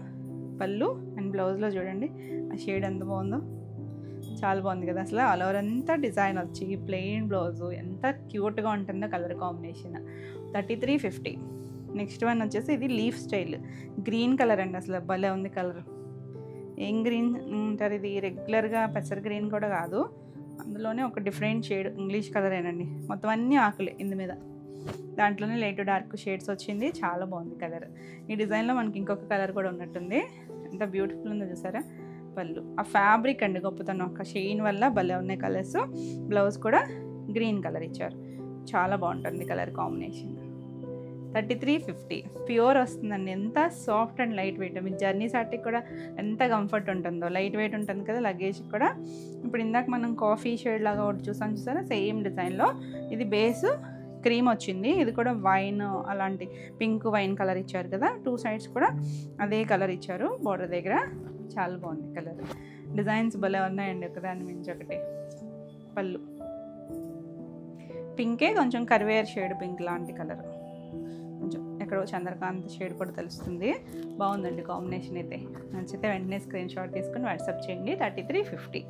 పళ్ళు అండ్ బ్లౌజ్లో చూడండి ఆ షేడ్ ఎంత బాగుందో, చాలా బాగుంది కదా. అసలు ఆల్ ఓవర్ అంతా డిజైన్ వచ్చి ప్లెయిన్ బ్లౌజు ఎంత క్యూట్గా ఉంటుందో కలర్ కాంబినేషన్. 3350. నెక్స్ట్ వన్ వచ్చేసి ఇది లీఫ్ స్టైల్ గ్రీన్ కలర్ అండి, అసలు భలే ఉంది కలర్. ఏం గ్రీన్ అంటారు, ఇది రెగ్యులర్గా పెసర్ గ్రీన్ కూడా కాదు, అందులోనే ఒక డిఫరెంట్ షేడ్ ఇంగ్లీష్ కలర్ ఏనండి. మొత్తం అన్నీ ఆకులే ఇందు మీద, దాంట్లోనే లైట్ డార్క్ షేడ్స్ వచ్చింది, చాలా బాగుంది కలర్. ఈ డిజైన్లో మనకి ఇంకొక కలర్ కూడా ఉన్నట్టుంది, ఎంత బ్యూటిఫుల్ ఉందో చూసారా. పళ్ళు ఆ ఫ్యాబ్రిక్ అండి గొప్పతనం, ఒక షైన్ వల్ల భలే ఉన్నాయి కలర్స్. బ్లౌజ్ కూడా గ్రీన్ కలర్ ఇచ్చారు, చాలా బాగుంటుంది కలర్ కాంబినేషన్. 3350. ప్యూర్ వస్తుందండి, ఎంత సాఫ్ట్ అండ్ లైట్ వెయిట్. మీకు జర్నీ సాటికి కూడా ఎంత కంఫర్ట్ ఉంటుందో, లైట్ వెయిట్ ఉంటుంది కదా లగేజ్కి కూడా. ఇప్పుడు ఇందాక మనం కాఫీ షేడ్ లాగా ఒకటి చూసారా, సేమ్ డిజైన్లో ఇది బేస్ క్రీమ్ వచ్చింది, ఇది కూడా వైన్ అలాంటి పింక్ వైన్ కలర్ ఇచ్చారు కదా. 2 సైడ్స్ కూడా అదే కలర్ ఇచ్చారు బార్డర్ దగ్గర, చాలా బాగుంది కలర్. డిజైన్స్ భలే ఉన్నాయండి, ఒకదాని మించి ఒకటి. పళ్ళు పింకే, కొంచెం కర్వేర్ షేడ్ పింక్ లాంటి కలర్, కొంచెం ఎక్కడో చంద్రకాంత్ షేడ్ కూడా తెలుస్తుంది. బాగుందండి కాంబినేషన్ అయితే. నచ్చితే వెంటనే స్క్రీన్ షాట్ తీసుకుని వాట్సాప్ చేయండి. 3350.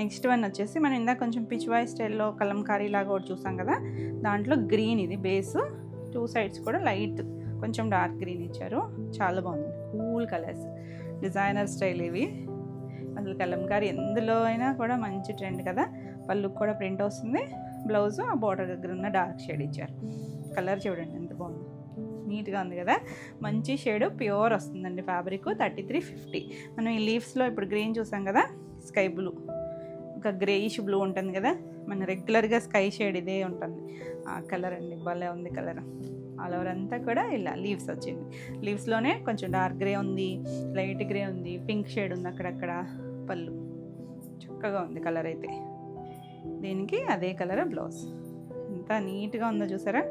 నెక్స్ట్ వన్ వచ్చేసి మనం ఇందాక కొంచెం పిచ్వాయ్ స్టైల్లో కలంకారీ లాగా ఒకటి చూసాం కదా, దాంట్లో గ్రీన్ ఇది బేస్, 2 సైడ్స్ కూడా లైట్ కొంచెం డార్క్ గ్రీన్ ఇచ్చారు, చాలా బాగుంది. కూల్ కలర్స్, డిజైనర్ స్టైల్ ఇవి. అసలు కలంకారీ ఎందులో అయినా కూడా మంచి ట్రెండ్ కదా. పళ్ళుకి కూడా ప్రింట్ వస్తుంది, బ్లౌజ్ ఆ బార్డర్ దగ్గర ఉన్న డార్క్ షేడ్ ఇచ్చారు. కలర్ చూడండి ఎంత బాగుంది, నీట్గా ఉంది కదా. మంచి షేడ్ ప్యూర్ వస్తుందండి ఫ్యాబ్రిక్. 3350. మనం ఈ లీవ్స్లో ఇప్పుడు గ్రీన్ చూసాం కదా, స్కై బ్లూ, ఒక గ్రేయిష్ బ్లూ ఉంటుంది కదా, మన రెగ్యులర్గా స్కై షేడ్ ఇదే ఉంటుంది, ఆ కలర్ అండి, భలే ఉంది కలర్. ఆల్ ఓవర్ అంతా కూడా ఇలా లీవ్స్ వచ్చింది. లీవ్స్లోనే కొంచెం డార్క్ గ్రే ఉంది, లైట్ గ్రే ఉంది, పింక్ షేడ్ ఉంది అక్కడక్కడ. పళ్ళు చక్కగా ఉంది కలర్ అయితే. దీనికి అదే కలర్ బ్లౌజ్, ఎంత నీట్గా ఉందో చూసారా.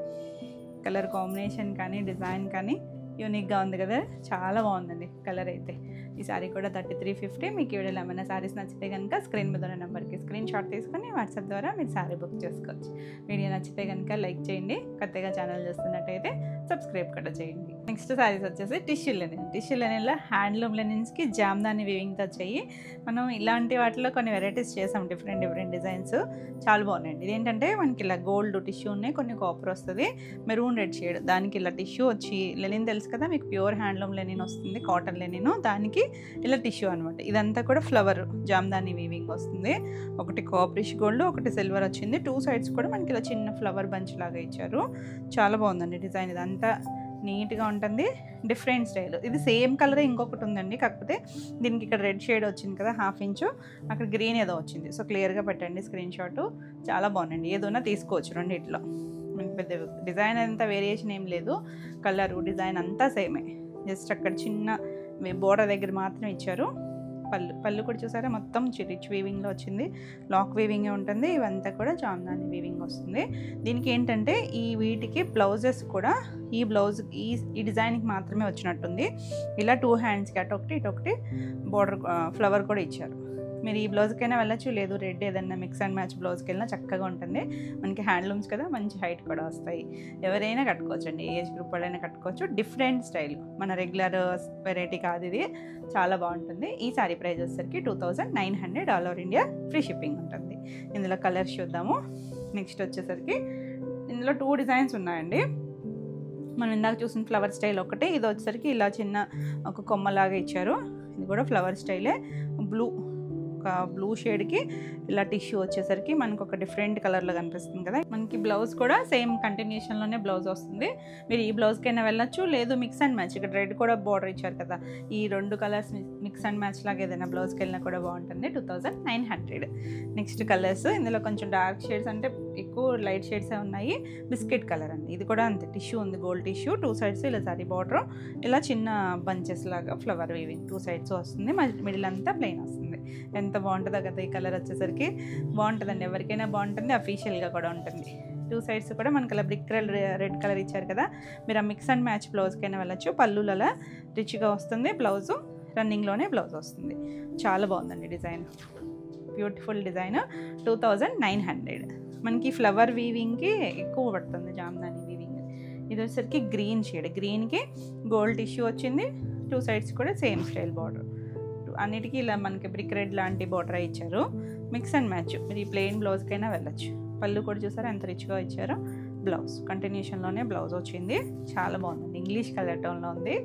కలర్ కాంబినేషన్ కానీ డిజైన్ కానీ యూనిక్గా ఉంది కదా, చాలా బాగుందండి కలర్ అయితే. ఈ సారీ కూడా 3350. మీకు వీడియోలో ఏమైనా సారీస్ నచ్చితే కనుక స్క్రీన్ మీద ఉన్న నెంబర్కి స్క్రీన్ షాట్ తీసుకొని వాట్సాప్ ద్వారా మీరు సారీ బుక్ చేసుకోవచ్చు. వీడియో నచ్చితే కనుక లైక్ చేయండి, కొత్తగా ఛానల్ చూస్తున్నట్టయితే సబ్స్క్రైబ్ కూడా చేయండి. నెక్స్ట్ సారీస్ వచ్చేసి టిష్యూ లెనిన్. టిష్యూ లెనిన్లో హ్యాండ్లూమ్ లెనిన్స్కి జామ్దాని వీవింగ్తో వచ్చాయి. మనం ఇలాంటి వాటిలో కొన్ని వెరైటీస్ చేసాం, డిఫరెంట్ డిజైన్స్, చాలా బాగున్నాయండి. ఇదేంటంటే మనకి ఇలా గోల్డ్ టిష్యూ ఉన్నాయి, కొన్ని కాపర్ వస్తుంది, మెరూన్ రెడ్ షేడ్, దానికి ఇలా టిష్యూ వచ్చి లెనిన్ తెలుసు కదా మీకు, ప్యూర్ హ్యాండ్లూమ్ లెనిన్ వస్తుంది, కాటన్ లెనిన్, దానికి ఇలా టిష్యూ అనమాట. ఇదంతా కూడా ఫ్లవర్ జామ్దాని వీవింగ్ వస్తుంది. ఒకటి కాపరిష్ గోల్డ్, ఒకటి సిల్వర్ వచ్చింది. 2 సైడ్స్ కూడా మనకి ఇలా చిన్న ఫ్లవర్ బంచ్ లాగా ఇచ్చారు, చాలా బాగుందండి డిజైన్. ఇదంతా నీట్గా ఉంటుంది, డిఫరెంట్ స్టైల్. ఇది సేమ్ కలరే ఇంకొకటి ఉందండి, కాకపోతే దీనికి ఇక్కడ రెడ్ షేడ్ వచ్చింది కదా, 1/2 ఇంచు, అక్కడ గ్రీన్ ఏదో వచ్చింది. సో క్లియర్గా పెట్టండి స్క్రీన్ షాట్, చాలా బాగుందండి. ఏదైనా తీసుకోవచ్చు రెండిట్లో, పెద్ద డిజైన్ అంతా వేరియేషన్ ఏం లేదు, కలరు డిజైన్ అంతా సేమే, జస్ట్ అక్కడ చిన్న బోర్డర్ దగ్గర మాత్రం ఇచ్చారు. పళ్ళు కూడా చూసారా మొత్తం రిచ్ వీవింగ్లో వచ్చింది, లాక్ వీవింగే ఉంటుంది. ఇవంతా కూడా జామ్దాని వీవింగ్ వస్తుంది. దీనికి ఏంటంటే ఈ వీటికి బ్లౌజెస్ కూడా ఈ బ్లౌజ్ ఈ డిజైన్కి మాత్రమే వచ్చినట్టుంది. ఇలా 2 హ్యాండ్స్కి అటొకటి ఇటొకటి బోర్డర్ ఫ్లవర్ కూడా ఇచ్చారు. మీరు ఈ బ్లౌజ్కైనా వెళ్ళచ్చు, లేదు రెడ్ ఏదన్నా మిక్స్ అండ్ మ్యాచ్ బ్లౌజ్కి వెళ్ళినా చక్కగా ఉంటుంది. మనకి హ్యాండ్లూమ్స్ కదా, మంచి హైట్ కూడా వస్తాయి. ఎవరైనా కట్టుకోవచ్చు అండి, ఏజ్ గ్రూప్ వాళ్ళైనా కట్టుకోవచ్చు. డిఫరెంట్ స్టైల్, మన రెగ్యులర్ వెరైటీ కాదు ఇది, చాలా బాగుంటుంది. ఈ సారీ ప్రైస్ వచ్చేసరికి 2900 all over India free shipping ఉంటుంది. ఇందులో కలర్స్ చూద్దాము. నెక్స్ట్ వచ్చేసరికి ఇందులో 2 డిజైన్స్ ఉన్నాయండి. మనం ఇందాక చూసిన ఫ్లవర్ స్టైల్ ఒకటి, ఇది వచ్చేసరికి ఇలా చిన్న ఒక కొమ్మలాగా ఇచ్చారు. ఇది కూడా ఫ్లవర్ స్టైలే, బ్లూ షేడ్కి ఇలా టిష్యూ వచ్చేసరికి మనకు ఒక డిఫరెంట్ కలర్లో కనిపిస్తుంది కదా. మనకి బ్లౌజ్ కూడా సేమ్ కంటిన్యూషన్లోనే బ్లౌజ్ వస్తుంది. మీరు ఈ బ్లౌజ్కైనా వెళ్ళచ్చు, లేదు మిక్స్ అండ్ మ్యాచ్, ఇక్కడ రెడ్ కూడా బార్డర్ ఇచ్చారు కదా, ఈ 2 కలర్స్ మిక్స్ అండ్ మ్యాచ్ లాగా ఏదైనా బ్లౌజ్కి వెళ్ళినా కూడా బాగుంటుంది. 2900. నెక్స్ట్ కలర్స్ ఇందులో కొంచెం డార్క్ షేడ్స్, అంటే ఎక్కువ లైట్ షేడ్సే ఉన్నాయి. బిస్కెట్ కలర్ అండి, ఇది కూడా అంతే, టిష్యూ ఉంది, గోల్డ్ టిష్యూ, 2 సైడ్స్ ఇలా సారీ బార్డర్, ఇలా చిన్న బంచెస్ లాగా ఫ్లవర్ వీవింగ్ 2 సైడ్స్ వస్తుంది. మిడిల్ అంతా ప్లెయిన్ వస్తుంది. ఎంత బాగుంటుందో కదా ఈ కలర్ వచ్చేసరికి, బాగుంటుందండి, ఎవరికైనా బాగుంటుంది, అఫీషియల్గా కూడా ఉంటుంది. 2 సైడ్స్ కూడా మనకి అలా బ్రిక్ రెడ్ కలర్ ఇచ్చారు కదా, మీరు ఆ మిక్స్ అండ్ మ్యాచ్ బ్లౌజ్కైనా వెళ్ళచ్చు. పళ్ళులు అలా రిచ్గా వస్తుంది, బ్లౌజు రన్నింగ్లోనే బ్లౌజ్ వస్తుంది. చాలా బాగుందండి డిజైన్, బ్యూటిఫుల్ డిజైన్. 2900. మనకి ఫ్లవర్ వీవింగ్కి ఎక్కువ పడుతుంది జామ్దాని వీవింగ్. ఇది వచ్చేసరికి గ్రీన్ షేడ్, గ్రీన్కి గోల్డ్ టిష్యూ వచ్చింది, 2 సైడ్స్ కూడా సేమ్ స్టైల్ బార్డర్, అన్నిటికీ ఇలా మనకి బ్రిక్ రెడ్ లాంటి బార్డర్ ఇచ్చారు. మిక్స్ అండ్ మ్యాచ్, మీరు ఈ ప్లెయిన్ బ్లౌజ్కైనా వెళ్ళచ్చు. పళ్ళు కూడా చూసారా ఎంత రిచ్గా ఇచ్చారో. బ్లౌజ్ కంటిన్యూషన్లోనే బ్లౌజ్ వచ్చింది, చాలా బాగుంది, ఇంగ్లీష్ కలర్ టోన్లో ఉంది.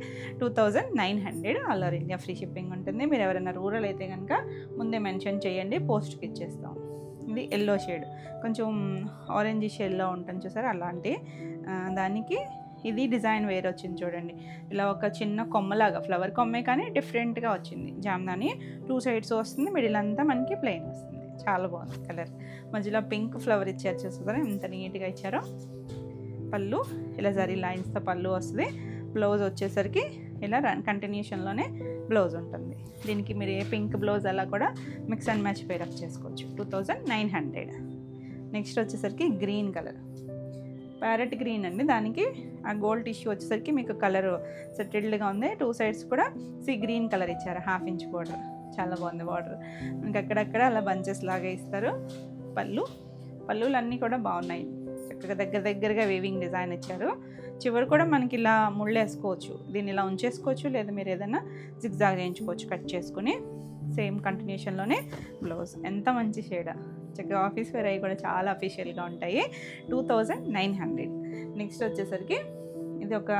2900 all over India free shipping ఉంటుంది. మీరు ఎవరైనా రూరల్ అయితే కనుక ముందే మెన్షన్ చేయండి, పోస్ట్కి ఇచ్చేస్తాం. ఇది ఎల్లో షేడ్, కొంచెం ఆరెంజ్ షేడ్లో ఉంటుంది చూసారా, అలాంటి దానికి ఇది డిజైన్ వేరే వచ్చింది చూడండి. ఇలా ఒక చిన్న కొమ్మలాగా, ఫ్లవర్ కొమ్మే కానీ డిఫరెంట్గా వచ్చింది. జామ్దాని 2 సైడ్స్ వస్తుంది, మిడిల్ అంతా మనకి ప్లెయిన్ వస్తుంది. చాలా బాగుంది కలర్. మధ్యలో పింక్ ఫ్లవర్ ఇచ్చారు చూస్తారా, ఎంత నీట్గా ఇచ్చారో. పళ్ళు ఇలా జరీ లైన్స్తో పళ్ళు వస్తుంది. బ్లౌజ్ వచ్చేసరికి ఇలా కంటిన్యూషన్లోనే బ్లౌజ్ ఉంటుంది. దీనికి మీరు ఏ పింక్ బ్లౌజ్ అలా కూడా మిక్స్ అండ్ మ్యాచ్ పేరప్ చేసుకోవచ్చు. 2900. నెక్స్ట్ వచ్చేసరికి గ్రీన్ కలర్, ప్యారెట్ గ్రీన్ అండి. దానికి ఆ గోల్డ్ టిష్యూ వచ్చేసరికి మీకు కలర్ సెటిల్డ్గా ఉంది. 2 సైడ్స్ కూడా గ్రీన్ కలర్ ఇచ్చారు, 1/2 ఇంచ్ బార్డర్, చాలా బాగుంది బార్డర్. మనకి అక్కడక్కడ అలా బంచెస్ లాగా ఇస్తారు. పళ్ళులు అన్నీ కూడా బాగున్నాయి, చక్కగా దగ్గరగా వీవింగ్ డిజైన్ ఇచ్చారు. చివరి కూడా మనకి ఇలా ముళ్ళు వేసుకోవచ్చు, దీన్ని ఇలా ఉంచేసుకోవచ్చు, లేదా మీరు ఏదైనా జిగ్జాగ్ చేయించుకోవచ్చు కట్ చేసుకుని. సేమ్ కంటిన్యూషన్లోనే బ్లౌజ్, ఎంత మంచి షేడా, చక్కగా ఆఫీస్ వేర్ అవి కూడా చాలా అఫీషియల్గా ఉంటాయి. 2900. నెక్స్ట్ వచ్చేసరికి ఇది ఒక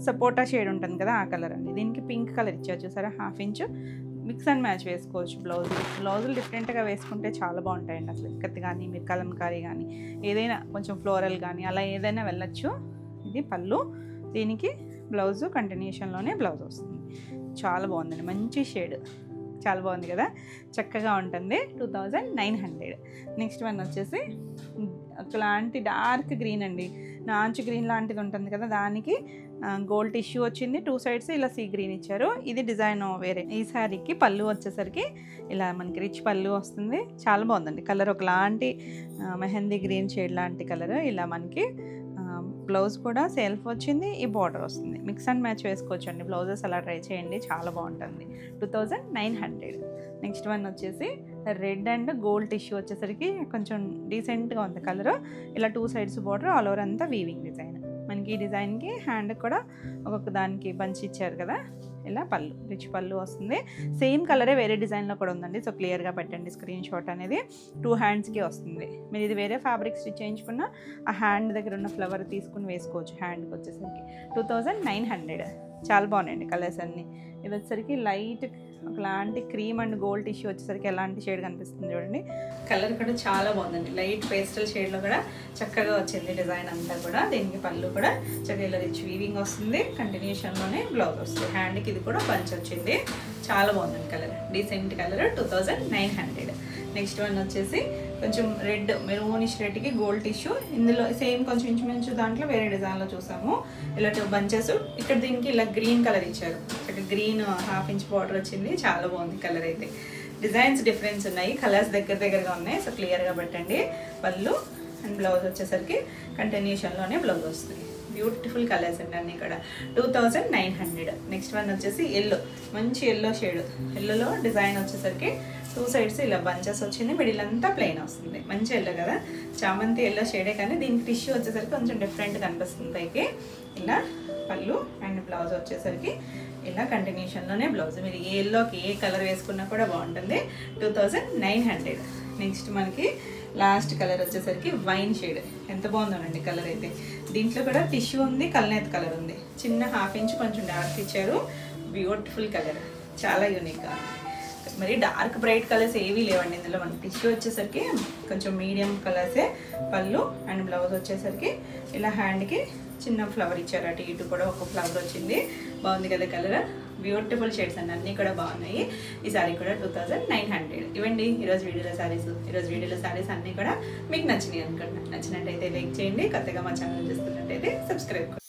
సపోటా షేడ్ ఉంటుంది కదా, ఆ కలర్ అండి. దీనికి పింక్ కలర్ ఇచ్చారు చూసారా, 1/2 ఇంచ్. మిక్స్ అండ్ మ్యాచ్ వేసుకోవచ్చు. బ్లౌజులు డిఫరెంట్గా వేసుకుంటే చాలా బాగుంటాయండి. అసలు ఇక్కత్ కానీ, మీరు కలంకారీ కానీ, ఏదైనా కొంచెం ఫ్లోరల్ కానీ అలా ఏదైనా వెళ్ళచ్చు. ఇది పళ్ళు, దీనికి బ్లౌజు కంటిన్యూషన్లోనే బ్లౌజ్ వస్తుంది. చాలా బాగుందండి, మంచి షేడ్, చాలా బాగుంది కదా, చక్కగా ఉంటుంది. 2900. నెక్స్ట్ వన్ వచ్చేసి ఒకలాంటి డార్క్ గ్రీన్ అండి, నాచు గ్రీన్ లాంటిది ఉంటుంది కదా, దానికి గోల్డ్ టిష్యూ వచ్చింది. 2 సైడ్స్ ఇలా సీ గ్రీన్ ఇచ్చారు. ఇది డిజైన్ వేరే. ఈ శారీకి పళ్ళు వచ్చేసరికి ఇలా మనకి రిచ్ పళ్ళు వస్తుంది. చాలా బాగుందండి కలర్, ఒకలాంటి మెహందీ గ్రీన్ షేడ్ లాంటి కలర్. ఇలా మనకి బ్లౌజ్ కూడా సెల్ఫ్ వచ్చింది, ఈ బార్డర్ వస్తుంది. మిక్స్ అండ్ మ్యాచ్ వేసుకోవచ్చు అండి బ్లౌజెస్, అలా ట్రై చేయండి, చాలా బాగుంటుంది. 2900. నెక్స్ట్ వన్ వచ్చేసి రెడ్ అండ్ గోల్డ్ టిష్యూ వచ్చేసరికి కొంచెం డీసెంట్గా ఉంది కలర్. ఇలా 2 సైడ్స్ బార్డర్, ఆల్ ఓవర్ అంతా వీవింగ్ డిజైన్. మనకి ఈ డిజైన్కి హ్యాండ్ కూడా ఒక్కొక్క దానికి బంచ్ ఇచ్చారు కదా. ఇలా పళ్ళు, రిచ్ పళ్ళు వస్తుంది. సేమ్ కలరే వేరే డిజైన్లో కూడా ఉందండి, సో క్లియర్గా పెట్టండి స్క్రీన్ షాట్ అనేది. 2 హ్యాండ్స్కి వస్తుంది. మీరు ఇది వేరే ఫ్యాబ్రిక్ స్టిచ్ చేయించుకున్న ఆ హ్యాండ్ దగ్గర ఉన్న ఫ్లవర్ తీసుకుని వేసుకోవచ్చు. హ్యాండ్కి వచ్చేసరికి 2900. చాలా బాగున్నాయండి కలర్స్ అన్నీ. ఇది వచ్చేసరికి లైట్ ఒకలాంటి క్రీమ్ అండ్ గోల్డ్ టిష్యూ వచ్చేసరికి ఎలాంటి షేడ్ కనిపిస్తుంది చూడండి. కలర్ కూడా చాలా బాగుందండి, లైట్ పేస్టల్ షేడ్లో కూడా చక్కగా వచ్చింది డిజైన్ అంతా కూడా. దీనికి పళ్ళు కూడా చక్కగా రిచ్ వీవింగ్ వస్తుంది, కంటిన్యూషన్లోనే బ్లౌజ్ వస్తుంది. హ్యాండ్కి ఇది కూడా బంచ్ వచ్చింది, చాలా బాగుందండి colour, decent colour. 2900. Next one వచ్చేసి కొంచెం రెడ్ మెరూనిష్ రెడ్కి గోల్డ్ టిష్యూ. ఇందులో సేమ్ కొంచెం ఇంచుమించు దాంట్లో వేరే డిజైన్లో చూసాము. ఇలా 2 బంచెస్. ఇక్కడ దీనికి ఇలా గ్రీన్ కలర్ ఇచ్చారు. ఇక్కడ గ్రీన్ 1/2 ఇంచ్ బార్డర్ వచ్చింది. చాలా బాగుంది కలర్ అయితే. డిజైన్స్ డిఫరెన్స్ ఉన్నాయి, కలర్స్ దగ్గరగా ఉన్నాయి. సో క్లియర్గా పెట్టండి. పళ్ళు అండ్ బ్లౌజ్ వచ్చేసరికి కంటిన్యూషన్లోనే బ్లౌజ్ వస్తుంది. బ్యూటిఫుల్ కలర్స్ అండి అన్నీ ఇక్కడ. 2900. నెక్స్ట్ వన్ వచ్చేసి ఎల్లో, మంచి ఎల్లో షేడ్. ఎల్లోలో డిజైన్ వచ్చేసరికి 2 సైడ్స్ ఇలా బంచెస్ వచ్చింది, మిడిల్ అంతా ప్లెయిన్ వస్తుంది. మంచి ఎల్లో కదా, చామంతి ఎల్లో షేడే, కానీ దీనికి టిష్యూ వచ్చేసరికి కొంచెం డిఫరెంట్గా కనిపిస్తుంది పైకి. ఇలా పళ్ళు అండ్ బ్లౌజ్ వచ్చేసరికి ఇలా కంటిన్యూషన్లోనే బ్లౌజ్. మీరు ఏ ఎల్లోకి ఏ కలర్ వేసుకున్నా కూడా బాగుంటుంది. 2900. నెక్స్ట్ మనకి లాస్ట్ కలర్ వచ్చేసరికి వైన్ షేడ్. ఎంత బాగుందోనండి కలర్ అయితే. దీంట్లో కూడా టిష్యూ ఉంది, కల్నేత్ కలర్ ఉంది. చిన్న 1/2 ఇంచ్ కొంచెం డార్క్ ఇచ్చారు. బ్యూటిఫుల్ కలర్, చాలా యూనిక్గా. మరి డార్క్ బ్రైట్ కలర్స్ ఏవీ లేవండి ఇందులో. మనకి టిష్యూ వచ్చేసరికి కొంచెం మీడియం కలర్సే. పళ్ళు అండ్ బ్లౌజ్ వచ్చేసరికి ఇలా హ్యాండ్కి చిన్న ఫ్లవర్ ఇచ్చారు. అటు ఇటు కూడా ఒక ఫ్లవర్ వచ్చింది. బాగుంది కదా కలర్. బ్యూటిఫుల్ షేడ్స్ అండి, అన్నీ కూడా బాగున్నాయి. ఈ సారీ కూడా 2900. ఇవ్వండి ఈరోజు వీడియోలో సారీస్. ఈరోజు వీడియోలో సారీస్ అన్నీ కూడా మీకు నచ్చినాయి అనుకుంటా. నచ్చినట్టయితే లైక్ చేయండి. కొత్తగా మా ఛానల్ చూస్తున్నట్టయితే సబ్స్క్రైబ్